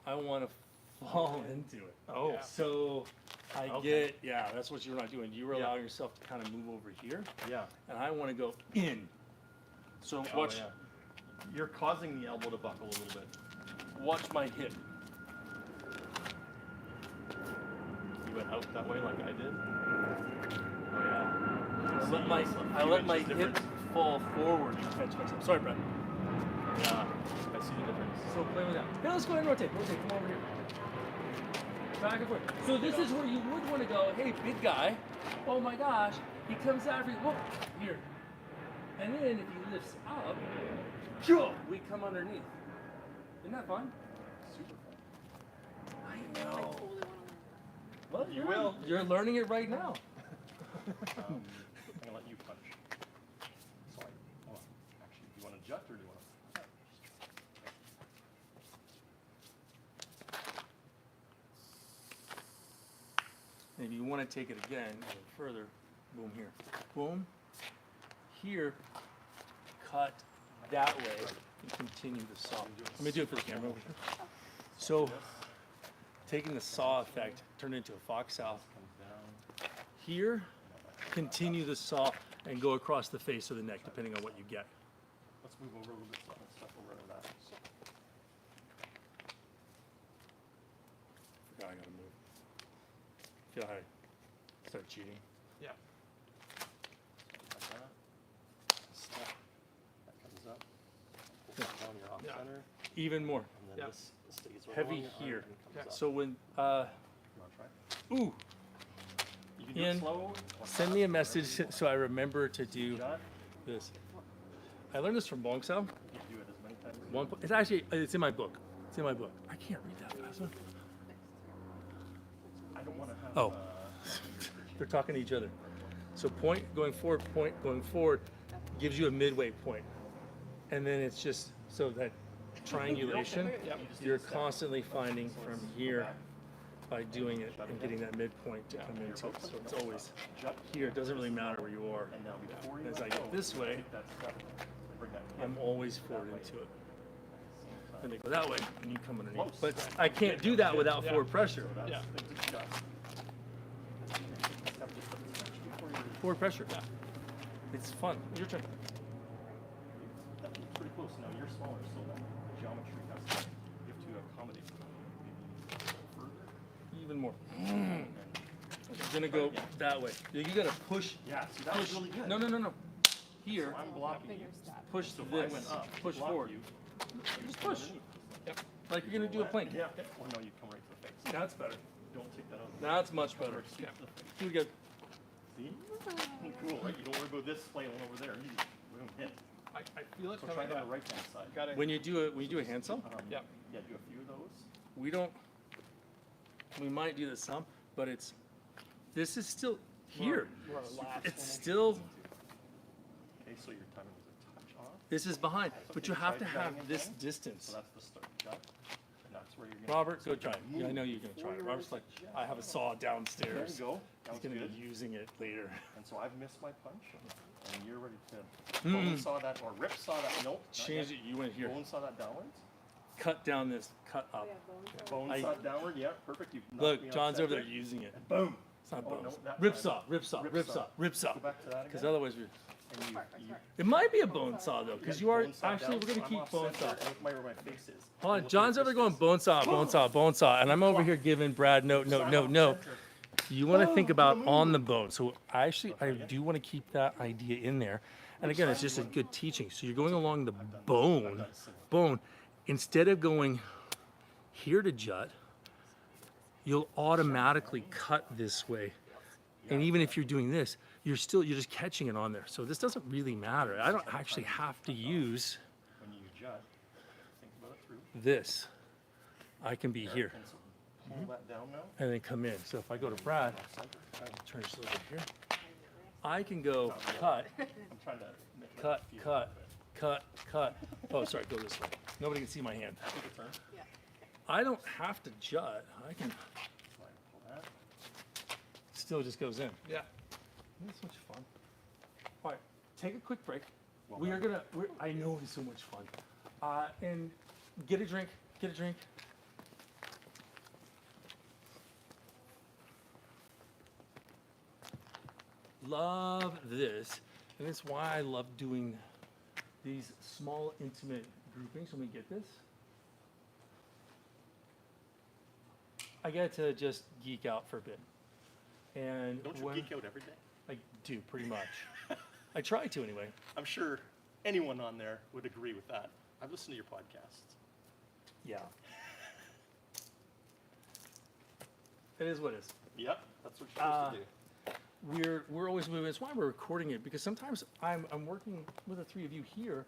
I want to fall into it. Oh. Yeah. So I Okay. get, that's what you're not doing. You were Yeah. allowing yourself to kind of move over here, Yeah. and I want to go in. So Oh, watch, yeah. You're causing the elbow to buckle a little bit. watch my hip. You went out that way like I did. Oh yeah. I let my, A I few let my inches hip difference. fall forward to catch myself. Sorry, Brad. Yeah. I see the difference. So play with that. Hey, let's go ahead and rotate. Rotate. Come over here. Back and forth. So this is where you would want to go. Hey, big guy. Oh my gosh. He comes after you. Whoop. Here. And then if he lifts up, we come underneath. Isn't that fun? Super fun. I I know. totally want to learn. Well, You will. You're learning it right now. I'm gonna let you punch. So actually, do you want to jut or do you want to? If you want to take it again, a little further, boom here. Boom. Here, cut that way and continue the saw. Let me do it for the camera. So, taking the saw effect, turn it into a fox owl. Comes down. Here, continue the saw and go across the face or the neck, depending on what you get. Let's move over a little bit so I don't step over into that. Forgot I gotta move. Feel how I start cheating. Yeah. Like that. Step. That comes up. Pull it down, you're off Yeah. center. Even more. And then Yeah. this stays right Heavy along your arm here. and comes up. So when, You wanna try? ooh, You can do Ian, it slow. or send fast, me a whatever message you want. so I remember to do Jut. this. I learned this from Bong Sao. You can do it as many times as you want. It's actually, it's in my book. It's in my book. I can't read that fast enough. I don't want to have. Oh. They're talking to each other. So point going forward gives you a midway point. And then it's just so that triangulation, Yep. you're constantly finding from here by doing it and getting that midpoint to come into it. So it's always Jut. here. It doesn't really matter where you are. And now before you As let I get go, this way, take that step, bring that I'm hip always forward into it. same And side. they go that way and you come underneath. Close. But I can't do that without Yeah. forward pressure. So that's Yeah. the jut. Step just a touch before you- Forward pressure. It's fun. Your turn. That's pretty close. Now you're smaller, so that geometry has to, you have to accommodate maybe further. Even more. And You're gonna go that way. You gotta push. yeah, see, that was really good. No. Here, So I'm blocking you. Bigger step. push So if I this. went up, Push block forward. you, Just push. Yep. Like you're gonna do a plank. Yeah. Or no, you come right to the face. That's better. Don't take that out. That's much better. Keep the face. Do it again. See? Cool, right? You don't worry about this flailing over there. You just boom, hit. I feel it So try coming it on up. the right hand side. Got it. When you do a hand saw, Yep. Yeah, do a few of those. we don't. We might do this some, but it's. This is still here. We're on a last It's one. still. Okay, so your timing is a touch off. This is behind, but you Okay, have to try jutting have this again. distance. So that's the start jut. And that's where you're gonna. Robert, so go try it. Yeah, I know you're gonna try it. Robert's like, I have a saw There downstairs. you go. That He's was gonna good. be using it later. And so I've missed my punch, and you're ready to. Bone saw that, or rip saw that. Nope. not Change yet. it. You went here. Bone saw that downwards. Cut down this. Cut up. Bone I- saw it downward. Yeah, perfect. You Look, John's over there using it. Boom. It's not Oh, bones. no, that Rip side. saw. Rip saw. Rip Rip saw. saw. Rip saw. Go back to that Because again. otherwise, we. And you It might be a bone saw though, because you are bone saw actually down, we're so gonna I'm keep off bone saw. center, and look where my face is. Hold on, Look John's where over your going fist is. bone saw, bone saw, bone saw, and I'm over here giving Brad no. So I'm off You center. want to think about on the bone. So I do want to keep that idea in there. And again, it's just a good teaching. So you're going along the bone. Instead of going here to jut, you'll automatically cut this way. And even if you're doing this, you're just catching it on there. So this doesn't really matter. I don't actually have to use When you jut, think about it through. this. I can be here And so pull that down now. and then come in. So if I go to Brad, Off center. turn this over here. I can go cut, I'm trying to make it cut, feel cut, a cut, cut. Oh, sorry, go this way. Nobody can see my hand. bit. Take a turn. I don't have to jut. I can. So I pull that. still just goes in. Yeah. It's so much fun. All right, take a quick break. Well We are done. gonna. I know it's so much fun. And get a drink. Get a drink. Love this, and it's why I love doing these small, intimate groupings. When we get this, I get to just geek out for a bit. And Don't you when geek out every day? I do, pretty much. I try to anyway. I'm sure anyone on there would agree with that. I've listened to your podcasts. Yeah. It is what it is. Yep, that's what you're supposed to do. We're always moving. It's why we're recording it, because sometimes I'm working with the three of you here,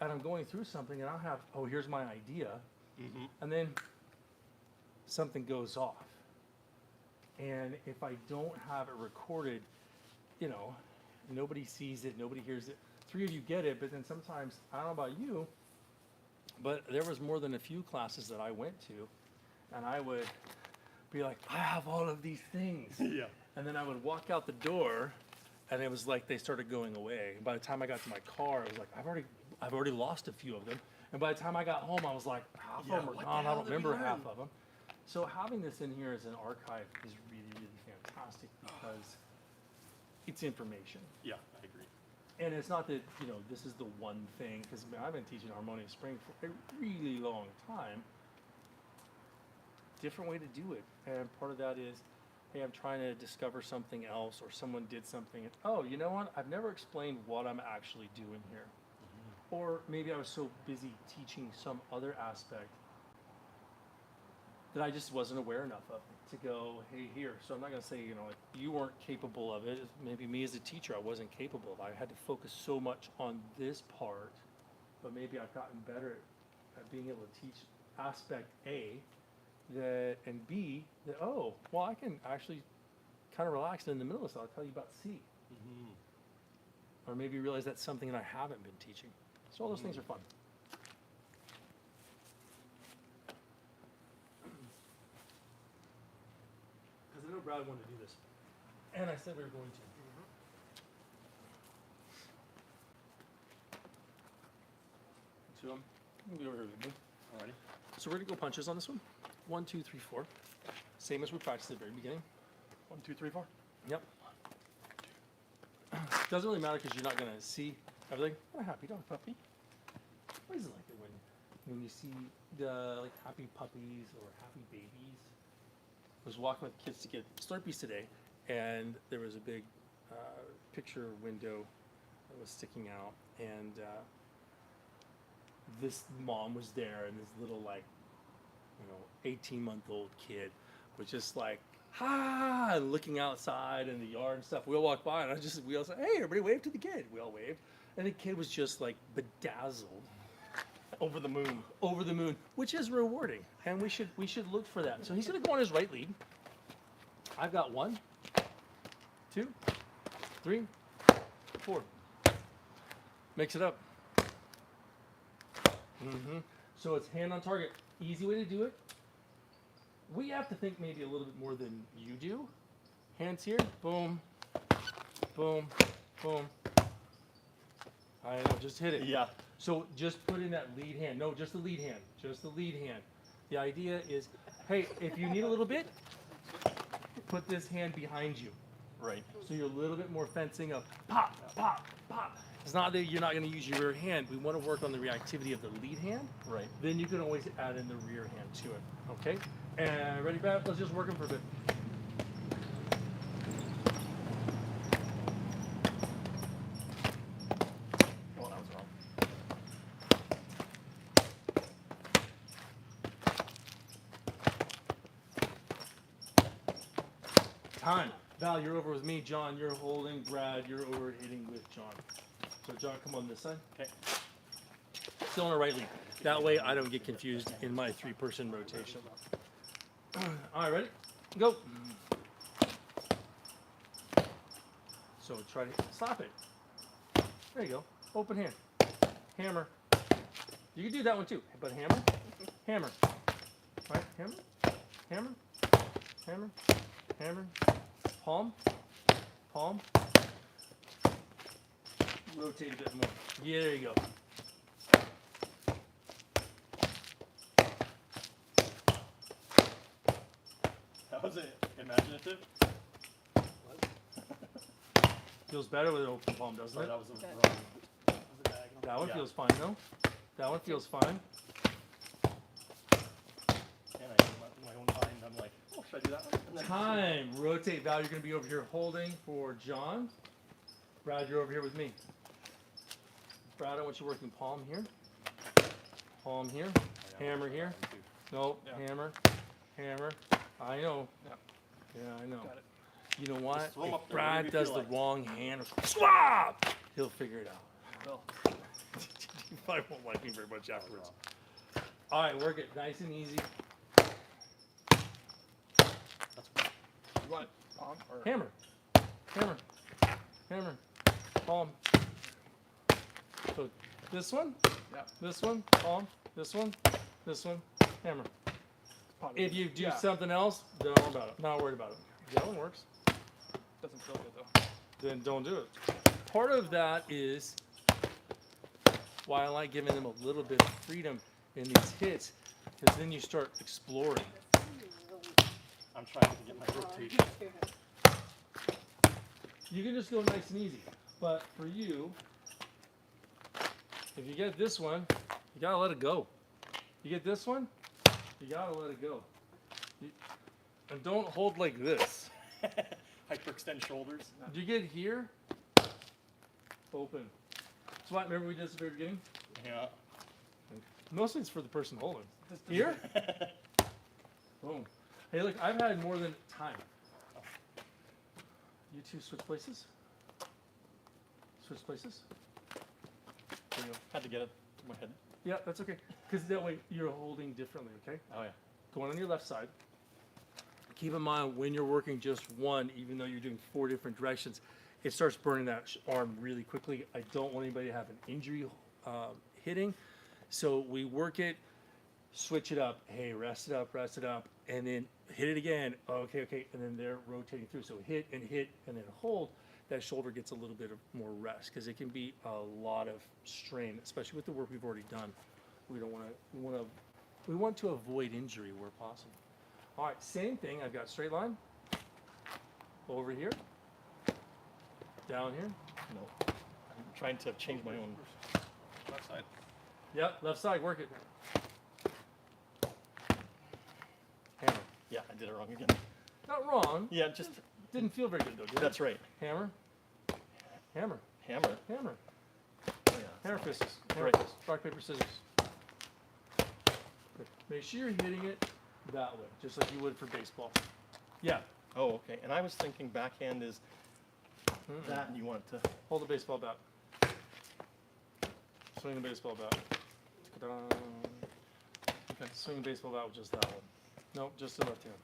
and I'm going through something, and I'll have, oh, here's my idea, Mm-hmm. and then something goes off. And if I don't have it recorded, you know, nobody sees it, nobody hears it. Three of you get it, but then sometimes, I don't know about you, but there was more than a few classes that I went to, and I would be like, I have all of these things. Yeah. And then I would walk out the door, and it was like they started going away. And by the time I got to my car, it was like, I've already lost a few of them. And by the time I got home, I was like, half Yeah, of them are what the gone. I hell don't did we remember half learn? of them. So having this in here as an archive is really, really fantastic because it's information. Yeah, I agree. And it's not that, you know, this is the one thing, because I've been teaching harmonious spring for a really long time. Different way to do it. And part of that is, hey, I'm trying to discover something else, or someone did something. And, oh, you know what? I've never explained what I'm actually doing here. Or maybe I was so busy teaching some other aspect that I just wasn't aware enough of it to go, hey, here. So I'm not going to say, you know, like, you weren't capable of it. Maybe me as a teacher, I wasn't capable of it. I had to focus so much on this part, but maybe I've gotten better at being able to teach aspect A that, and B, that, oh, well, I can actually kind of relax, and in the middle of this, I'll tell you about C. Mm-hmm. Or maybe realize that's something that I haven't been teaching. So all those things are fun. Because I know Brad wanted to do this. And I said we were going to. So I'm going to be over here with me. Alrighty. So we're going to go punches on this one. 1, 2, 3, 4. Same as we practiced at the very beginning. 1, 2, 3, 4. Yep. Doesn't really matter because you're not going to see everything. What a happy dog puppy. What is it like it when you see the like happy puppies or happy babies? I was walking with kids to get Slurpees today, and there was a big picture window that was sticking out, and this mom was there, and this little, like, 18-month-old kid was just like, ha, and looking outside in the yard and stuff. We all walked by, and we all said, hey, everybody wave to the kid. We all waved, and the kid was just like bedazzled. Over the moon. Over the moon, which is rewarding, and we should look for that. So he's going to go on his right lead. I've got 1, 2, 3, 4. Mix it up. So it's hand on target. Easy way to do it. We have to think maybe a little bit more than you do. Hands here. Boom. Boom. Boom. I know. Just hit it. Yeah. So just put in that lead hand. No, just the lead hand. Just the lead hand. The idea is, hey, if you need a little bit, put this hand behind you. Right. So you're a little bit more fencing of pop, pop, pop. It's not that you're not going to use your rear hand. We want to work on the reactivity of the lead hand. Right. Then you can always add in the rear hand to it. Okay? And ready, Brad? Let's just work them for a bit. Oh, that was wrong. Time. Val, you're over with me. John, you're holding. Brad, you're over hitting with John. So John, come on this side. Okay. Still on the right lead. That way I don't get confused in my 3-person rotation. All right, ready? Go. So try to slap it. There you go. Open hand. Hammer. You can do that one too, but hammer. Hammer. All right, hammer. Hammer. Hammer. Hammer. palm, palm. Rotate a bit more. Yeah, there you go. That was it. Imaginative. Feels better with an open palm, doesn't Oh, it? that was a Okay. wrong. That one Yeah. feels fine, though. That one feels fine. And I in my own mind, I'm like, oh, should I do that one? And then Time. Rotate. Val, you're going to be over here holding for John. Brad, you're over here with me. Brad, I want you working palm here. Palm here. Hammer here. Nope. Yeah. Hammer. Hammer. I know. Yeah. Yeah, I know. Got it. You know what? Just throw 'em If up there, whatever Brad you does feel the like. wrong hand, swap, he'll figure it out. Well, You probably won't like me very much afterwards. All right, work it nice and easy. you want palm or Hammer. Hammer. Hammer. Palm. So this one, Yeah. this one, palm, this one, hammer. Probably. If you do Yeah. something else, don't worry about it. Not worried about it. That one works. Doesn't feel good though. Then don't do it. Part of that is why I like giving them a little bit of freedom in these hits, because then you start exploring. I'm trying to get my rotation. You can just go nice and easy, but for you, if you get this one, you gotta let it go. You get this one, you gotta let it go. And don't hold like this. Hyperextend shoulders. You get here, open. So what, remember we did this at the very beginning? Yeah. Mostly it's for the person holding. Here, boom. Hey, look, I've had more than time. You two switch places? Switch places? There you go. Had to get it to my head. Yeah, that's okay. Because that way you're holding differently, okay? Oh yeah. Going on your left side. Keep in mind when you're working just one, even though you're doing 4 different directions, it starts burning that arm really quickly. I don't want anybody to have an injury hitting. So we work it, switch it up. Hey, rest it up, and then hit it again. Okay, and then they're rotating through. So hit, and then hold. That shoulder gets a little bit of more rest because it can be a lot of strain, especially with the work we've already done. We don't want to. We want to avoid injury where possible. All right, same thing. I've got straight line over here, down here. No. I'm trying to change my own left side. Yep, left side. Work it. Hammer. Yeah, I did it wrong again. Not wrong. Yeah, just Didn't feel very good though, did it? that's right. Hammer. Hammer. Hammer. Hammer. Oh, yeah. Hammer fists. Hammer Right. fists. Rock, paper, scissors. Good. Make sure you're hitting it that way, just like you would for baseball. Yeah. Oh, okay. And I was thinking backhand is Mm-mm. that, and you want to. Hold the baseball bat. Swing the baseball bat. Ta-da. Okay, swing the baseball bat with just that one. Nope, just the left hand.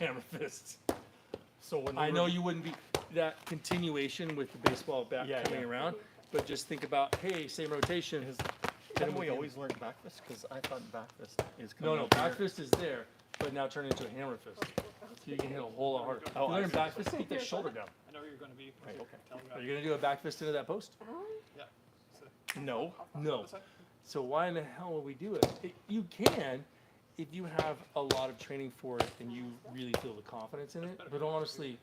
Hammer fists. So when I know you wouldn't be that continuation with the baseball bat Yeah, coming yeah. around, but just think about, hey, same rotation. Haven't we always learned back fist? Because I thought back fist is No, coming no, up back here. fist is there, but now turn it into a hammer fist. So you can hit a whole lot harder. Oh, You I learn see. back fist, keep that shoulder down. I know where you're going to be. Right, okay. Telegraph. Are you going to do a back fist into that post? Yeah. So, No. No. this side? So why in the hell would we do it? You can if you have a lot of training for it and you really feel the confidence in it. But honestly,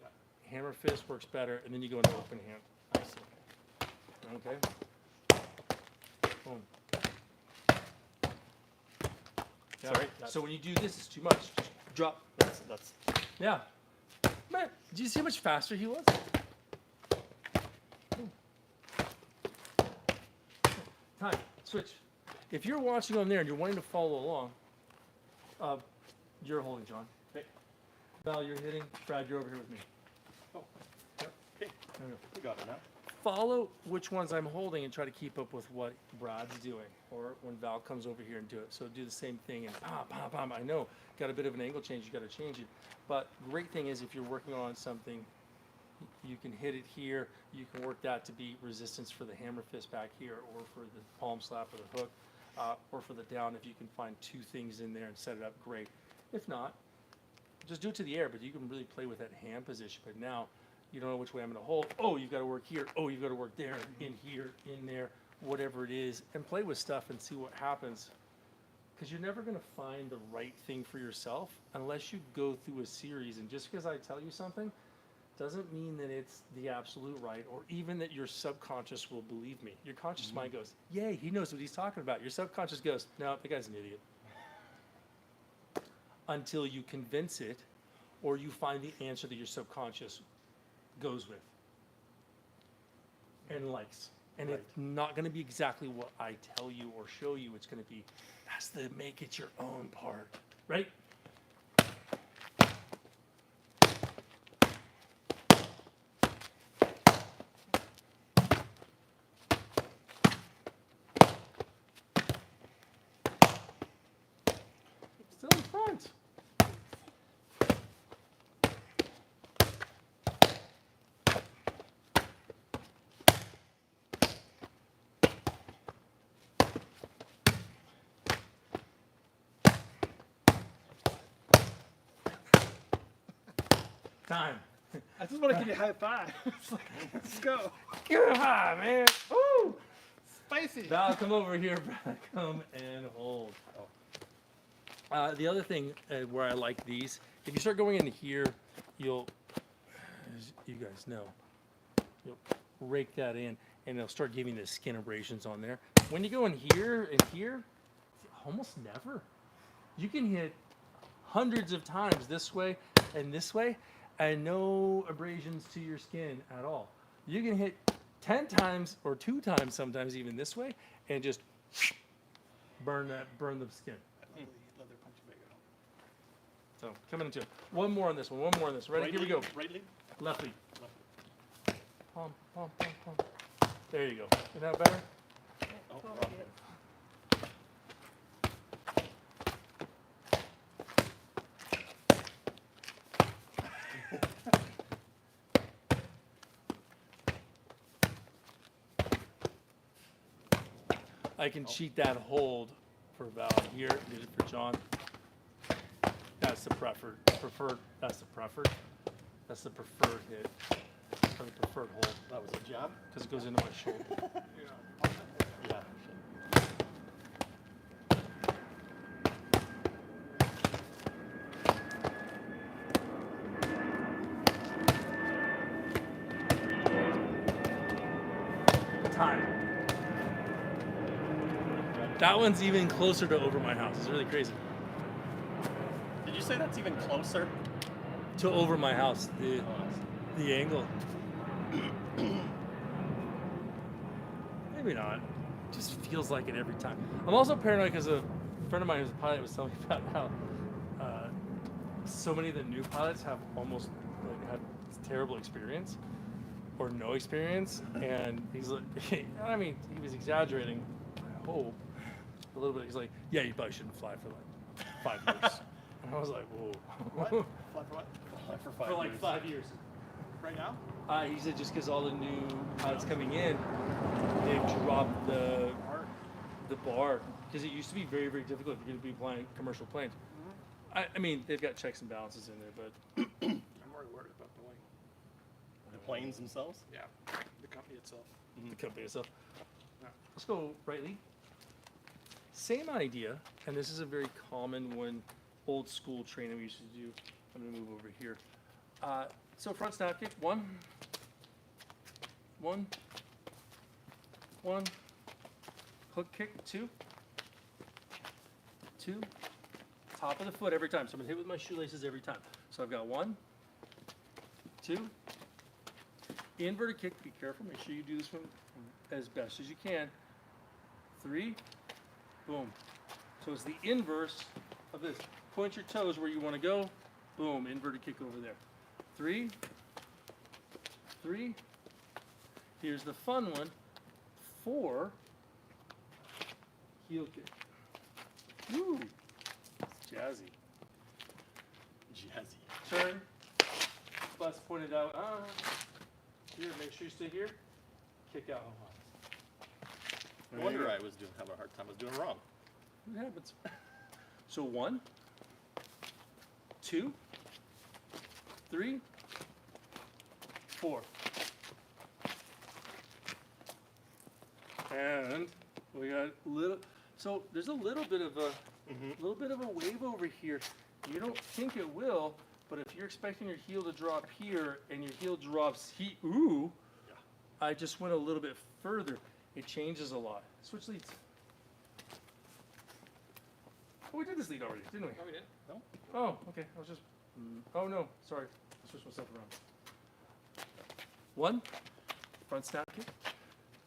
hammer fist works better, and then you go into open hand. I see. Okay. Boom. Yeah. Sorry, So when you do this, it's too much. Just drop. That's Yeah. Man, do you see how much faster he was? Time. Switch. If you're watching on there and you're wanting to follow along, you're holding, John. Okay. Val, you're hitting. Brad, you're over here with me. Oh. Yep. Okay. There we go. We got it now. Follow which ones I'm holding and try to keep up with what Brad's doing, or when Val comes over here and do it. So do the same thing and pom. I know, got a bit of an angle change, you got to change it. But great thing is if you're working on something, you can hit it here. You can work that to be resistance for the hammer fist back here, or for the palm slap or the hook, or for the down. If you can find 2 things in there and set it up, great. If not, just do it to the air, but you can really play with that hand position. But now you don't know which way I'm going to hold. Oh, you've got to work here. Oh, you've got to work there, in here, in there, whatever it is, and play with stuff and see what happens. Because you're never going to find the right thing for yourself unless you go through a series. And just because I tell you something doesn't mean that it's the absolute right, or even that your subconscious will believe me. Your conscious mind goes, yay, he knows what he's talking about. Your subconscious goes, no, the guy's an idiot. Until you convince it, or you find the answer that your subconscious goes with and likes. And it's not going to be exactly what I tell you or show you. It's going to be, that's the make it your own part, right? Still in front. Time. I just want to give you a high five. It's like, let's go. Give it high, man. Woo! Spicy. Val, come over here, brother. Come and hold. The other thing where I like these, if you start going into here, you'll, as you guys know, you'll rake that in, and it'll start giving the skin abrasions on there. When you go in here and here, almost never. You can hit hundreds of times this way, and no abrasions to your skin at all. You can hit 10 times or 2 times sometimes even this way, and just burn the skin. Leather punch bag out. So coming into it. One more on this one. Ready? Right Here we lead, go. Right lead. Left lead. Left. Palm, palm, palm, palm. There you go. Isn't that better? Oh, Oh, wrong. yes. I can cheat that hold for Val here. Did it for John. That's the preferred. That's the preferred. That's the preferred hit. Or the preferred hold. That was a jab. Because it goes into my shoulder. Yeah. Time. That one's even closer to over my house. It's really crazy. Did you say that's even closer? To over my house, Oh, the angle. Maybe not. Just feels like it every time. I'm also paranoid because a friend of mine who's a pilot was telling me about how so many of the new pilots have almost like had terrible experience or no experience, and he's like, I mean, he was exaggerating. I hope a little bit. He's like, yeah, you probably shouldn't fly for like 5 years. And I was like, whoa. What? Fly for what? for 5 For like years. 5 years. Right now? He said just because all the new pilots coming in, they've dropped the bar because it used to be very, very difficult if you're going to be flying commercial planes. I mean, they've got checks and balances in there, but I'm more worried about Boeing. The planes themselves? Yeah. The company itself. the company itself. Yeah. Let's go right lead. Same idea, and this is a very common one, old school training we used to do. I'm going to move over here. So front snap kick, one, hook kick, two, top of the foot every time. So I'm gonna hit with my shoelaces every time. So I've got 1, 2, inverted kick, be careful, make sure you do this one as best as you can. 3, boom. So it's the inverse of this. Point your toes where you wanna go, boom, inverted kick over there. 3, here's the fun one, 4, heel kick. Woo, it's jazzy. Jazzy. Turn, butts pointed out, here, make sure you stay here, kick out. No wonder I was having a hard time. I was doing wrong. It happens. So 1, 2, 3, 4. And we got little, so there's a little bit of a wave over here. You don't think it will, but if you're expecting your heel to drop here and your heel drops ooh, Yeah. I just went a little bit further. It changes a lot. Switch leads. Oh, we did this lead already, didn't we? Oh, we did. No? Oh, okay. I was just. Oh no, sorry. I switched myself around. 1, front snap kick.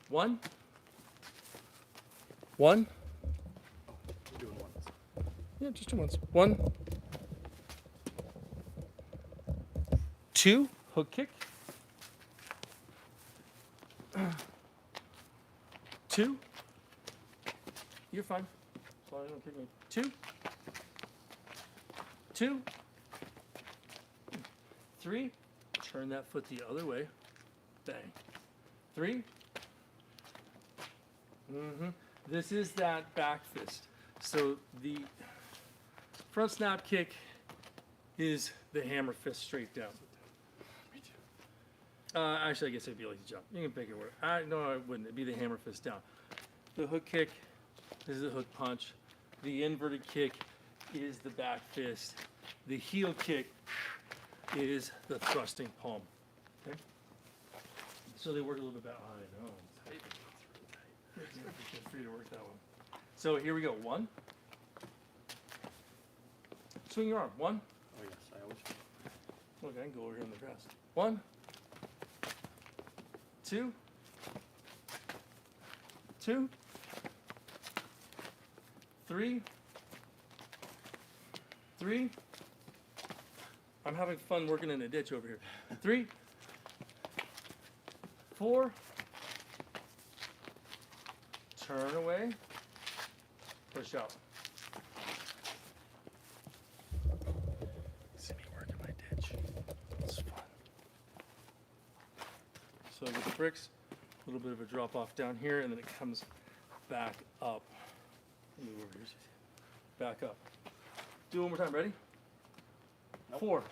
1, 1. We're doing ones. Yeah, just do once. 1, 2, hook kick. 2. You're fine. As long as you don't kick me. 2. 2. 3. Turn that foot the other way. Bang. 3. This is that back fist. So the front snap kick is the hammer fist straight down. Actually, I guess it'd be like a jump. You can pick it where. No, I wouldn't. It'd be the hammer fist down. The hook kick is the hook punch. The inverted kick is the back fist. The heel kick is the thrusting palm. Okay? So they work a little bit better. I know. Tight, it's really tight. Feel free to work that one. So here we go. 1. Swing your arm. 1. Oh yes, I always. Look, I can go over here in the grass. 1, 2, 2, 3, 3. I'm having fun working in a ditch over here. 3, 4. Turn away. Push out. See me working my ditch. It's fun. So with the bricks, a little bit of a drop off down here, and then it comes back up. Move over here. Back up. Do it one more time. Ready? Nope. 4,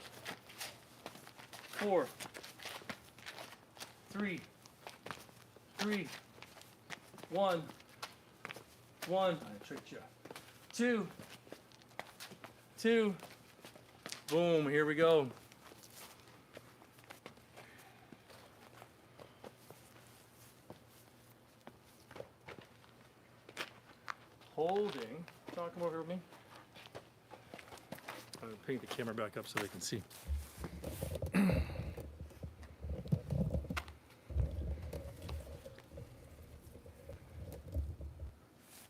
4, 3, 3, 1, 1. I tricked you. 2, 2. Boom. Here we go. Holding. John, come over here with me. I'm going to pick the camera back up so they can see.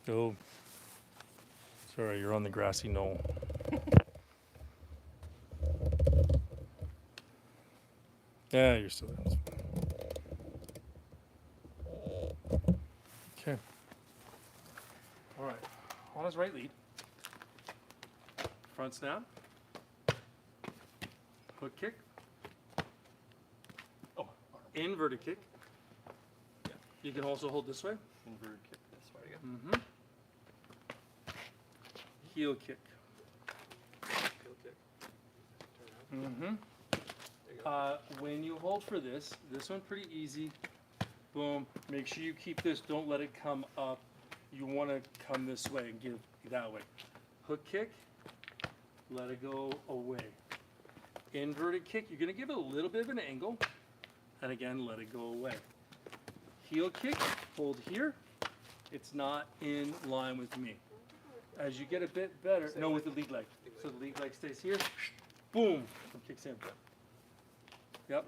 Oh. Sorry, you're on the grassy knoll. Yeah, you're still there. Okay. All right. On his right lead. Front snap. Hook kick. Oh, Inverted kick. Yeah. You can also hold this way. inverted kick. This way again. Mm-hmm. Heel kick. Heel kick. Turn around. Mm-hmm. There you go. When you hold for this one pretty easy. Boom. Make sure you keep this. Don't let it come up. You want to come this way and give that way. Hook kick. Let it go away. Inverted kick. You're going to give it a little bit of an angle. And again, let it go away. Heel kick. Hold here. It's not in line with me. As you get a bit better, no, with the lead leg. So the lead leg stays here. Boom. And kicks in. Yep.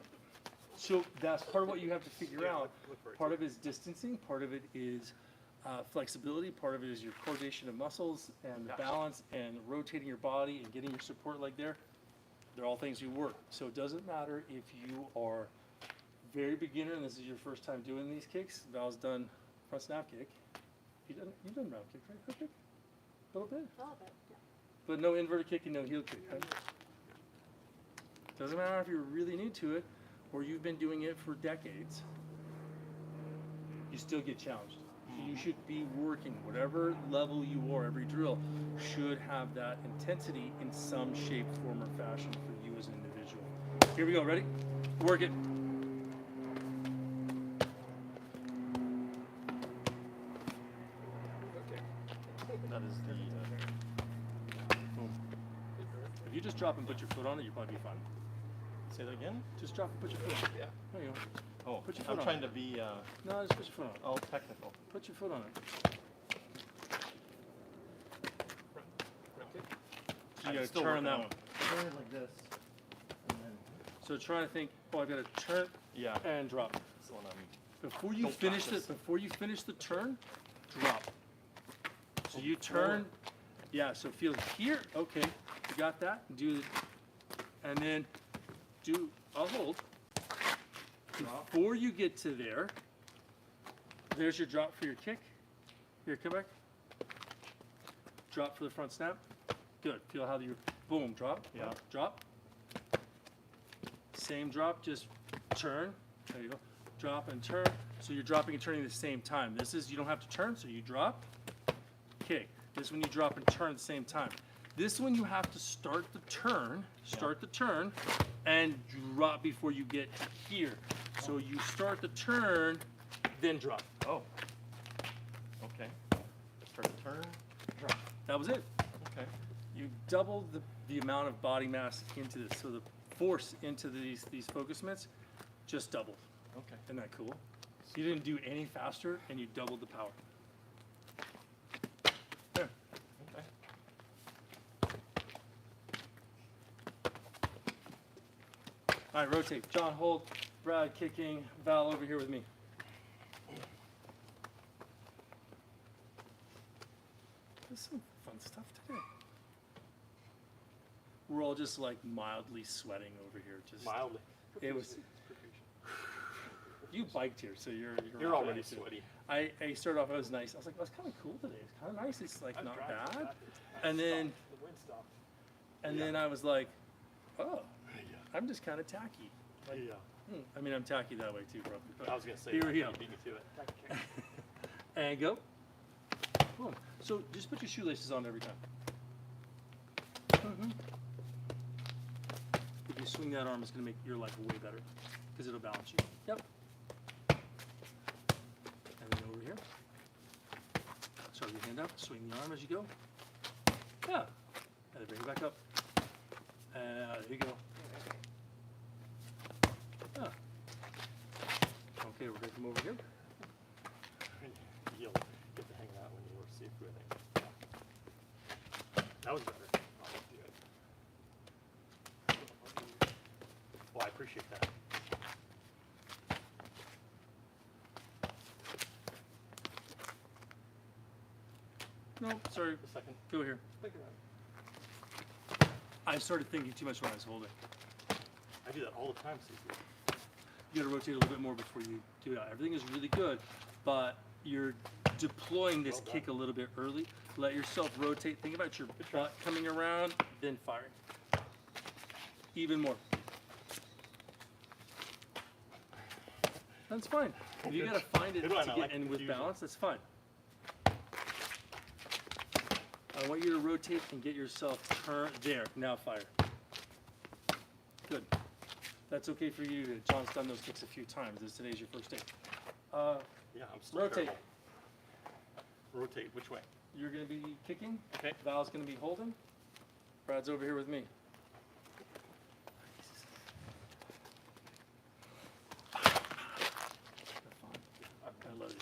So that's part of what you have to figure out. Look for it. Part of it is distancing. Part of it is flexibility. Part of it is your coordination of muscles and the Gotcha. balance and rotating your body and getting your support leg there. They're all things you work. So it doesn't matter if you are very beginner and this is your first time doing these kicks. Val's done front snap kick. You've done round kick, right? Hook kick? A little bit. A little bit, yeah. But no inverted kick and no heel kick. Right? Doesn't matter if you're really new to it or you've been doing it for decades. You still get challenged. You should be working whatever level you are. Every drill should have that intensity in some shape, form, or fashion for you as an individual. Here we go. Ready? Work it. That is the. Boom. If you just drop and put your foot on it, you'll probably be fine. Say that again? Just drop and put your foot on it. Yeah. There you go. Oh, Put your I'm foot on trying it. to be No, just put your foot on it. all technical. Put your foot on it. So you gotta still turn working that on one. it. Turn it like this, and then So try to think, oh, I gotta turn yeah. and drop. So when I'm Before you Don't finish practice. before you finish the turn, drop. So you turn, yeah, so feel here, okay, you got that, do, and then do, I'll hold. Before you get to there, there's your drop for your kick. Here, come back. Drop for the front snap. Good, feel how you, boom, drop, Yeah. drop. Same drop, just turn, there you go. Drop and turn, so you're dropping and turning at the same time. This is, you don't have to turn, so you drop, kick. This one you drop and turn at the same time. This one you have to start the turn, and drop before you get to here. So you start the turn, then drop. oh. Okay. Start to turn. Drop. That was it. Okay. You doubled the amount of body mass into this, so the force into these focus mitts just doubled. Okay. Isn't that cool? You didn't do any faster, and you doubled the power. There. Okay. All right, rotate. John, hold. Brad, kicking. Val, over here with me. There's some fun stuff today. We're all just like mildly sweating over here. Just Mildly. It was. You biked here, so you're You're already ready to- sweaty. I started off. It was nice. I was like, well, it's kind of cool today. It's kind of nice. It's like I'm not driving bad. back. And then The wind stopped. and then I was like, oh, I'm just kind of tacky. Like, I mean, I'm tacky that way too, probably. But I was gonna say here that, we you go. beat me to it. And go. Boom. So just put your shoelaces on every time. If you swing that arm, it's going to make your life way better because it'll balance you. Yep. And then over here. Start your hand up. Swing the arm as you go. Yeah. And then bring it back up. There you go. Yeah. Okay, we're going to come over here. You'll get the hang of that when you were Sifu, I think. That was better. Oh, good. Well, I appreciate that. No, sorry. A second. Go here. Think about it. I started thinking too much when I was holding. I do that all the time, Sifu. You gotta rotate a little bit more before you do that. Everything is really good, but you're deploying this Well done. kick a little bit early. Let yourself rotate. Think about your butt coming around, then firing. Even more. That's fine. If you gotta find it Good to one, I get like in the with confusion. balance, that's fine. I want you to rotate and get yourself turned. There, now fire. Good. That's okay for you. John's done those kicks a few times. Today's your first day. Yeah, I'm still Rotate. terrible. Rotate, which way? You're going to be kicking. Okay. Val's going to be holding. Brad's over here with me. I love you.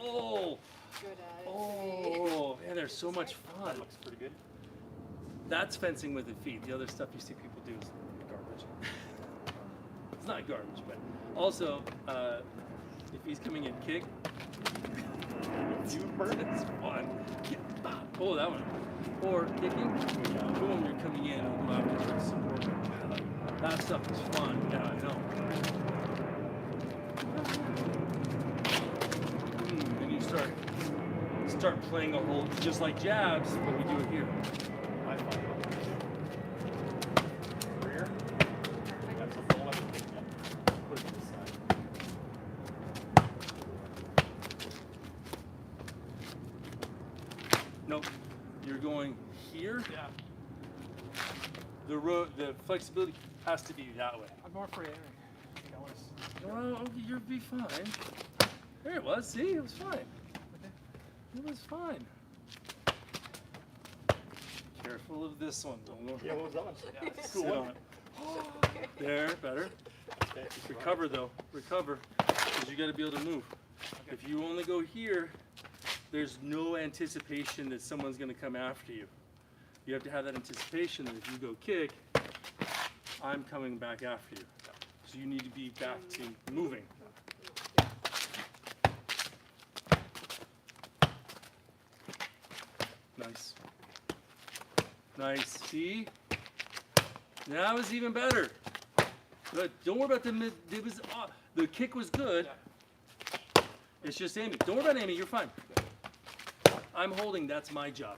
Oh, Good at it. oh, man, they're so much fun. That looks pretty good. That's fencing with the feet. The other stuff you see people do is garbage. It's not garbage, but also, if he's coming in kick, it's fun. Oh, that one. Or kicking, boom, you're coming in and go after trying to support. That stuff is fun. Yeah, I know. And you start playing a whole, just like jabs, but we do it here. I find it. Rear. That's a full left kick. Yep. Put it to the side. Nope. You're going here, Yeah. the flexibility has to be that way. I'm more for airing. You know, Well, you'll be fine. There it was. See, it was fine. It was fine. Careful of this one. Don't go. Yeah, what was that one? yeah, Sit on it. There, better. Okay. Recover though. Recover. Because you got to be able to move. Okay. If you only go here, there's no anticipation that someone's going to come after you. You have to have that anticipation that if you go kick, I'm coming back after you. So you need to be back to moving. Nice. Nice. See? That was even better. Good. Don't worry about the mid. It was the kick was good. It's just aiming. Don't worry about aiming. You're fine. I'm holding. That's my job.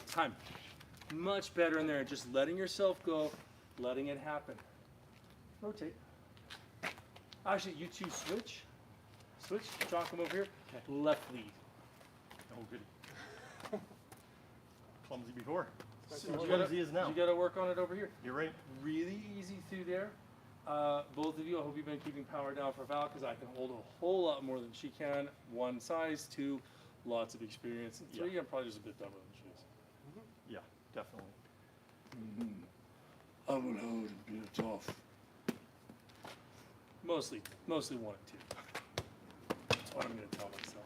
Time. Much better in there. Just letting yourself go, letting it happen. Rotate. Actually, you two switch. Switch. John, come over here. Okay. Left lead. Oh, goody. Clumsy before. So Clumsy is now. You got to work on it over here. You're right. Really easy through there. Both of you, I hope you've been keeping power down for Val because I can hold a whole lot more than she can. 1 size, 2, lots of experience. And 3, I'm probably just a bit dumber than she is. Yeah, definitely. I will hold and be tough. Mostly 1 and 2. That's what I'm going to tell myself.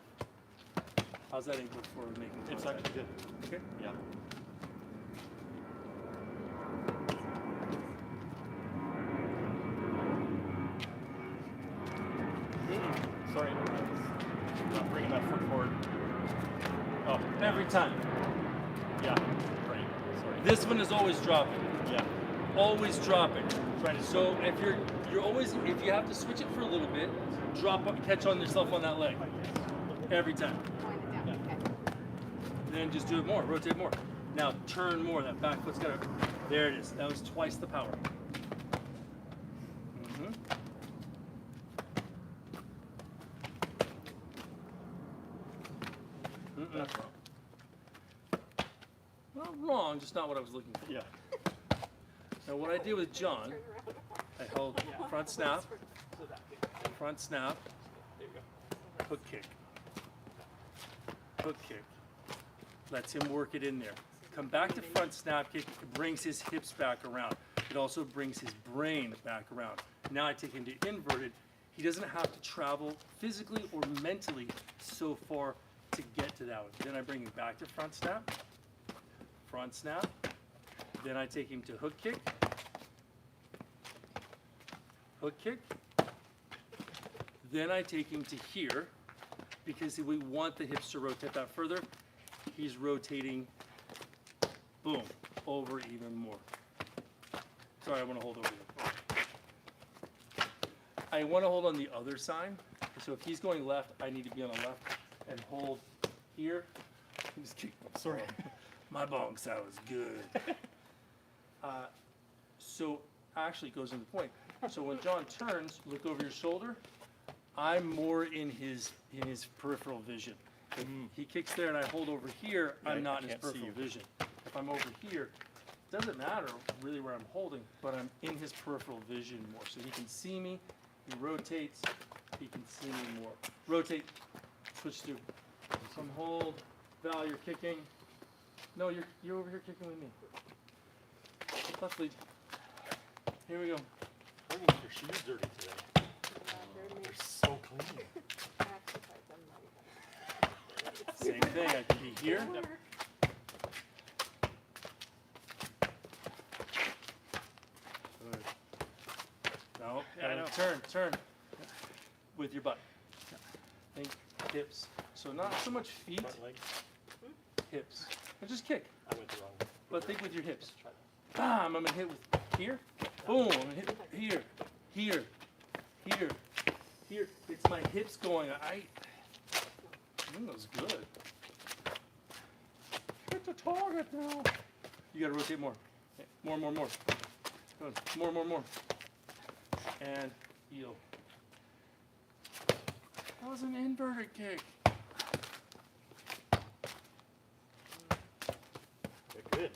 How's that input for making It's contact? actually good. Okay. Yeah. Sorry, not bringing that foot forward. Oh, Every time. yeah, right. Sorry. This one is always dropping. Yeah. Always dropping. Trying to So if you're always, if you have to switch it for a little bit, drop up, catch on yourself on that leg. Every time. Then just do it more, rotate more. Now turn more, that back foot's gotta, there it is. That was twice the power. Mm-hmm. That's wrong. Not wrong, just not what I was looking for. Yeah. Now what I did with John, I held front snap, front snap, There you go. hook kick. Hook kick. Lets him work it in there. Come back to front snap kick, it brings his hips back around. It also brings his brain back around. Now I take him to inverted. He doesn't have to travel physically or mentally so far to get to that one. Then I bring him back to front snap. Then I take him to hook kick. Hook kick. Then I take him to here because we want the hips to rotate that further. He's rotating, boom, over even more. Sorry, I want to hold over here. I want to hold on the other side. So if he's going left, I need to be on the left and hold here. Just kick. Sorry. My bong sounds good. So actually it goes into the point. So when John turns, look over your shoulder. I'm more in his peripheral vision. If he kicks there and I hold over here, Yeah, I'm I not in his can't see peripheral you. vision. If I'm over here, it doesn't matter really where I'm holding, but I'm in his peripheral vision more. So he can see me, he rotates, he can see me more. Rotate, switch through. Come hold, Val, you're kicking. No, you're over here kicking with me. Left lead. Here we go. Your shoes dirty today. They're so clean. Same thing, I can be here. Good. No, Yeah, I know. turn. With your butt. Think hips. So not so much feet, Front leg. hips. And just kick. I went the wrong way. But think with your hips. Try that. Bam, I'm gonna hit with here. Boom, I'm gonna hit here, here, here, here. It's my hips going. That was good. Hit the target now. You gotta rotate more. More. Good. More. And heel. That was an inverted kick. Good.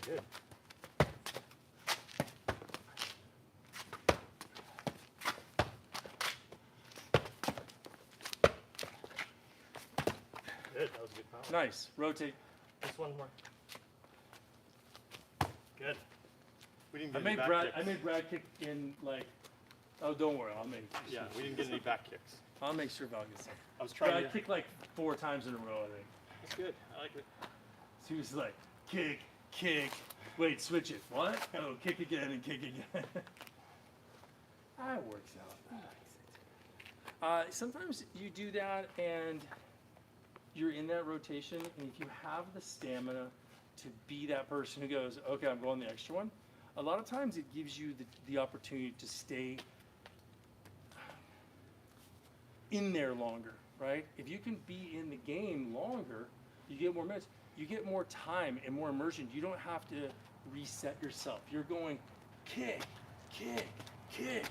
Nice. Rotate. Just one more. Good. We didn't I get any made back Brad. kicks. I made Brad kick in like. Oh, don't worry. I'll make. Yeah, we didn't get any back kicks. I'll make sure Val gets some. I was trying Brad to. kicked like 4 times in a row. I think. That's good. I like it. So he was like, kick, kick. Wait, switch it. What? Oh, kick again and kick again. That works out. Sometimes you do that and you're in that rotation, and if you have the stamina to be that person who goes, okay, I'm going the extra one, a lot of times it gives you the opportunity to stay in there longer, right? If you can be in the game longer, you get more minutes, you get more time and more immersion. You don't have to reset yourself. You're going kick, kick, kick,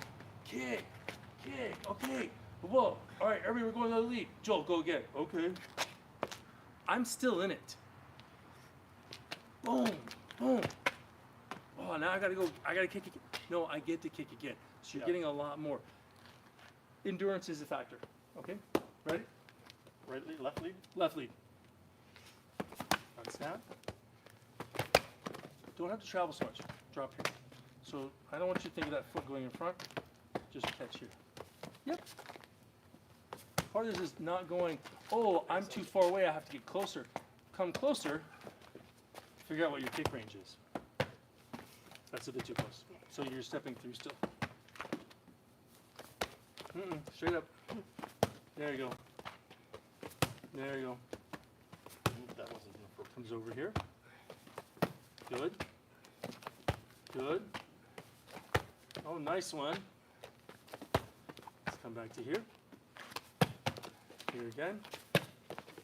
kick, kick. Okay, whoa, all right, everybody, we're going to the lead. Joel, go again. Okay. I'm still in it. Boom, boom. Oh, now I gotta go, I gotta kick again. No, I get to kick again. So you're Yeah. getting a lot more. Endurance is a factor. Okay, ready? Right lead, left lead. Left lead. Snap. Don't have to travel so much. Drop here. So I don't want you to think of that foot going in front. Just catch here. Yep. Part of this is not going, oh, I'm too far away, I have to get closer. Come closer. Figure out what your kick range is. That's a bit too close. So you're stepping through still. Straight up. There you go. There you go. That wasn't enough for. Comes over here. Good. Good. Oh, nice one. Let's come back to here. Here again.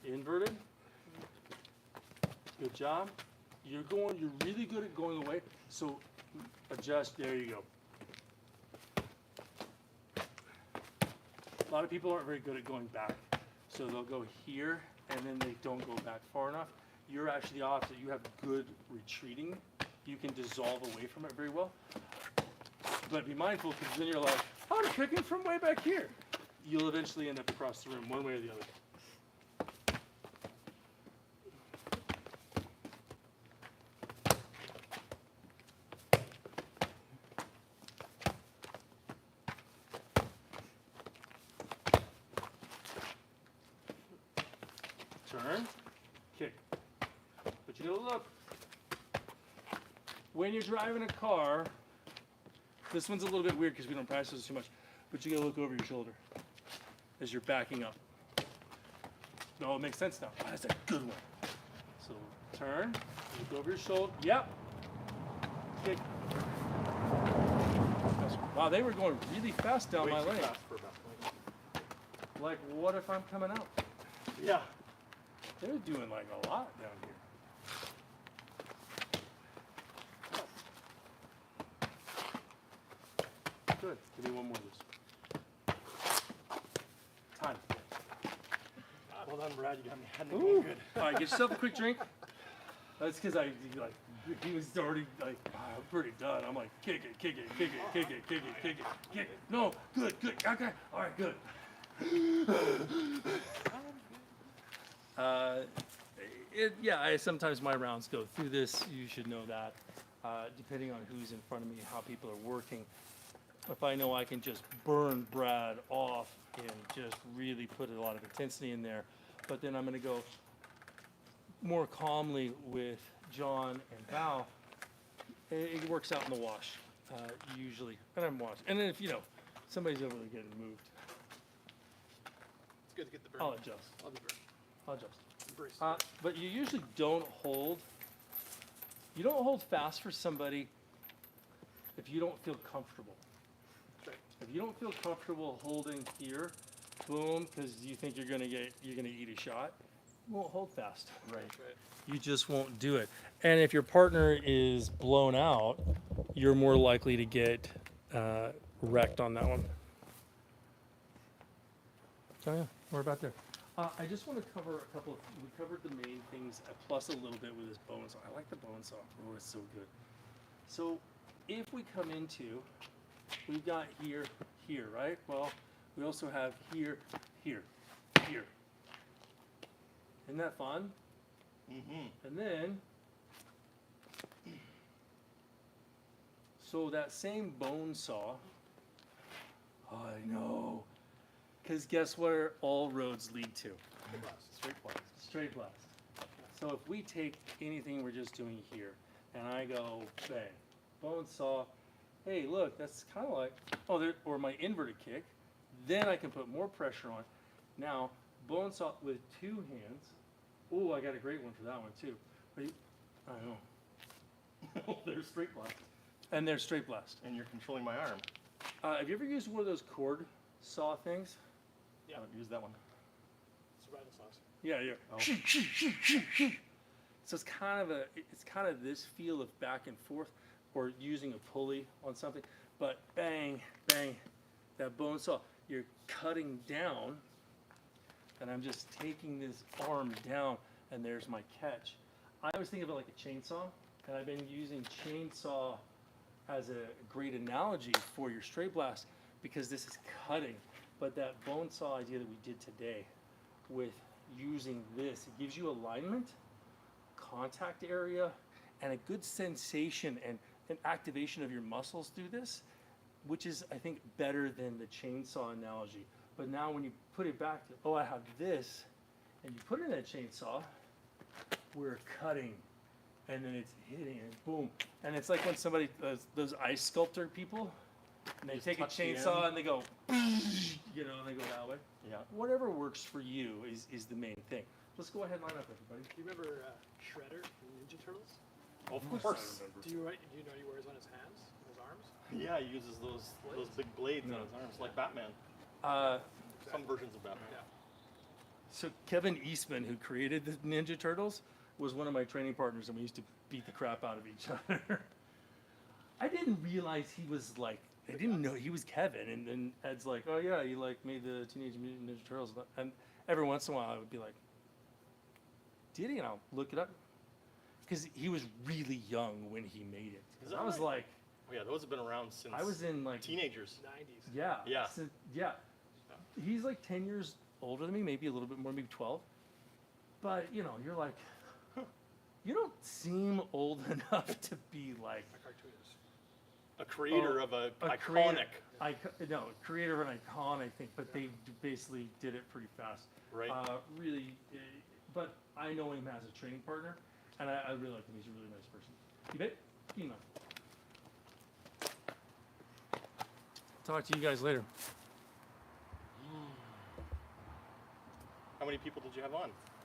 Inverted. Good job. You're really good at going away. So adjust. There you go. A lot of people aren't very good at going back. So they'll go here and then they don't go back far enough. You're actually the opposite. You have good retreating. You can dissolve away from it very well. But be mindful, because then you're like, oh, I'm kicking from way back here. You'll eventually end up across the room, one way or the other. Turn, kick. But you gotta look. When you're driving a car, this one's a little bit weird because we don't practice this too much, but you gotta look over your shoulder as you're backing up. No, it makes sense now. Oh, that's a good one. So turn, look over your shoulder. Yep. Kick. Wow, they were going really fast down Way my too lane. fast for about 20. Like, what if I'm coming out? Yeah. They're doing like a lot down here. Good. Give me one more of this. Time. Well done, Brad. You got me heading Ooh. good. All right, get yourself a quick drink. That's because he was already like, I'm pretty done. I'm like, kick it, kick it, kick it, kick it, kick it, kick it, kick it. No, good, good. Okay. All right, good. Sometimes my rounds go through this. You should know that. Depending on who's in front of me, how people are working. If I know I can just burn Brad off and just really put a lot of intensity in there, but then I'm going to go more calmly with John and Val, it works out in the wash, usually. And I'm watching. And then if, somebody's over there getting moved, It's good to get the burn. I'll adjust. I'll be burn. I'll adjust. Embrace. But you usually don't hold fast for somebody if you don't feel comfortable. Right. If you don't feel comfortable holding here, boom, because you think you're gonna eat a shot, you won't hold fast. Right. Right. You just won't do it. And if your partner is blown out, you're more likely to get wrecked on that one. So yeah, we're about there. I just want to cover a couple of, we covered the main things, plus a little bit with this bone saw. I like the bone saw. Oh, it's so good. So if we come into, we've got here, right? Well, we also have here, here, here. Isn't that fun? Mm-hmm. And then, so that same bone saw, I know, because guess where all roads lead to? Straight blast. Straight blast. So if we take anything we're just doing here, and I go bang, bone saw, hey look, that's kind of like, oh, there, or my inverted kick, then I can put more pressure on. Now, bone saw with two hands, oh, I got a great one for that one too. But I know. There's straight blast. And there's straight blast. And you're controlling my arm. Have you ever used one of those cord saw things? Yeah. Use that one. Survival sauce. Yeah, yeah. Oh. So it's kind of this feel of back and forth, or using a pulley on something. But bang, bang, that bone saw. You're cutting down, and I'm just taking this arm down, and there's my catch. I always think of it like a chainsaw, and I've been using chainsaw as a great analogy for your straight blast because this is cutting. But that bone saw idea that we did today with using this, it gives you alignment, contact area, and a good sensation and an activation of your muscles through this, which is, I think, better than the chainsaw analogy. But now when you put it back to, oh, I have this, and you put it in that chainsaw, we're cutting, and then it's hitting, and boom. And it's like when somebody, those ice sculptor people, and they Just take a touch the chainsaw end. and they go, you know, and they go that way. Yeah. Whatever works for you is the main thing. Let's go ahead and line up, everybody. Do you remember Shredder from Ninja Turtles? Of I course. remember. Do you know he wears on his hands, on his arms? Yeah, he uses those big blades No. on his arms, like Batman. Some versions of Batman. Yeah. So Kevin Eastman, who created the Ninja Turtles, was one of my training partners, and we used to beat the crap out of each other. I didn't realize he was like, I didn't know he was Kevin, and then Ed's like, oh yeah, you like made the Teenage Mutant Ninja Turtles, and every once in a while I would be like, did he? And I'll look it up, because he was really young when he made it. Is that I was right? like, Oh yeah, those have been around since I was in like teenagers. 90s. Yeah. Yeah. Yeah. He's like 10 years older than me, maybe a little bit more, maybe 12. But, you know, you're like, you don't seem old enough to be like A cartoonist. A creator of a iconic. creator, creator of an icon, I think, but they basically did it pretty fast. Right. Really, but I know him as a training partner, and I really like him. He's a really nice person. You bet? You know. Talk to you guys later. How many people did you have on?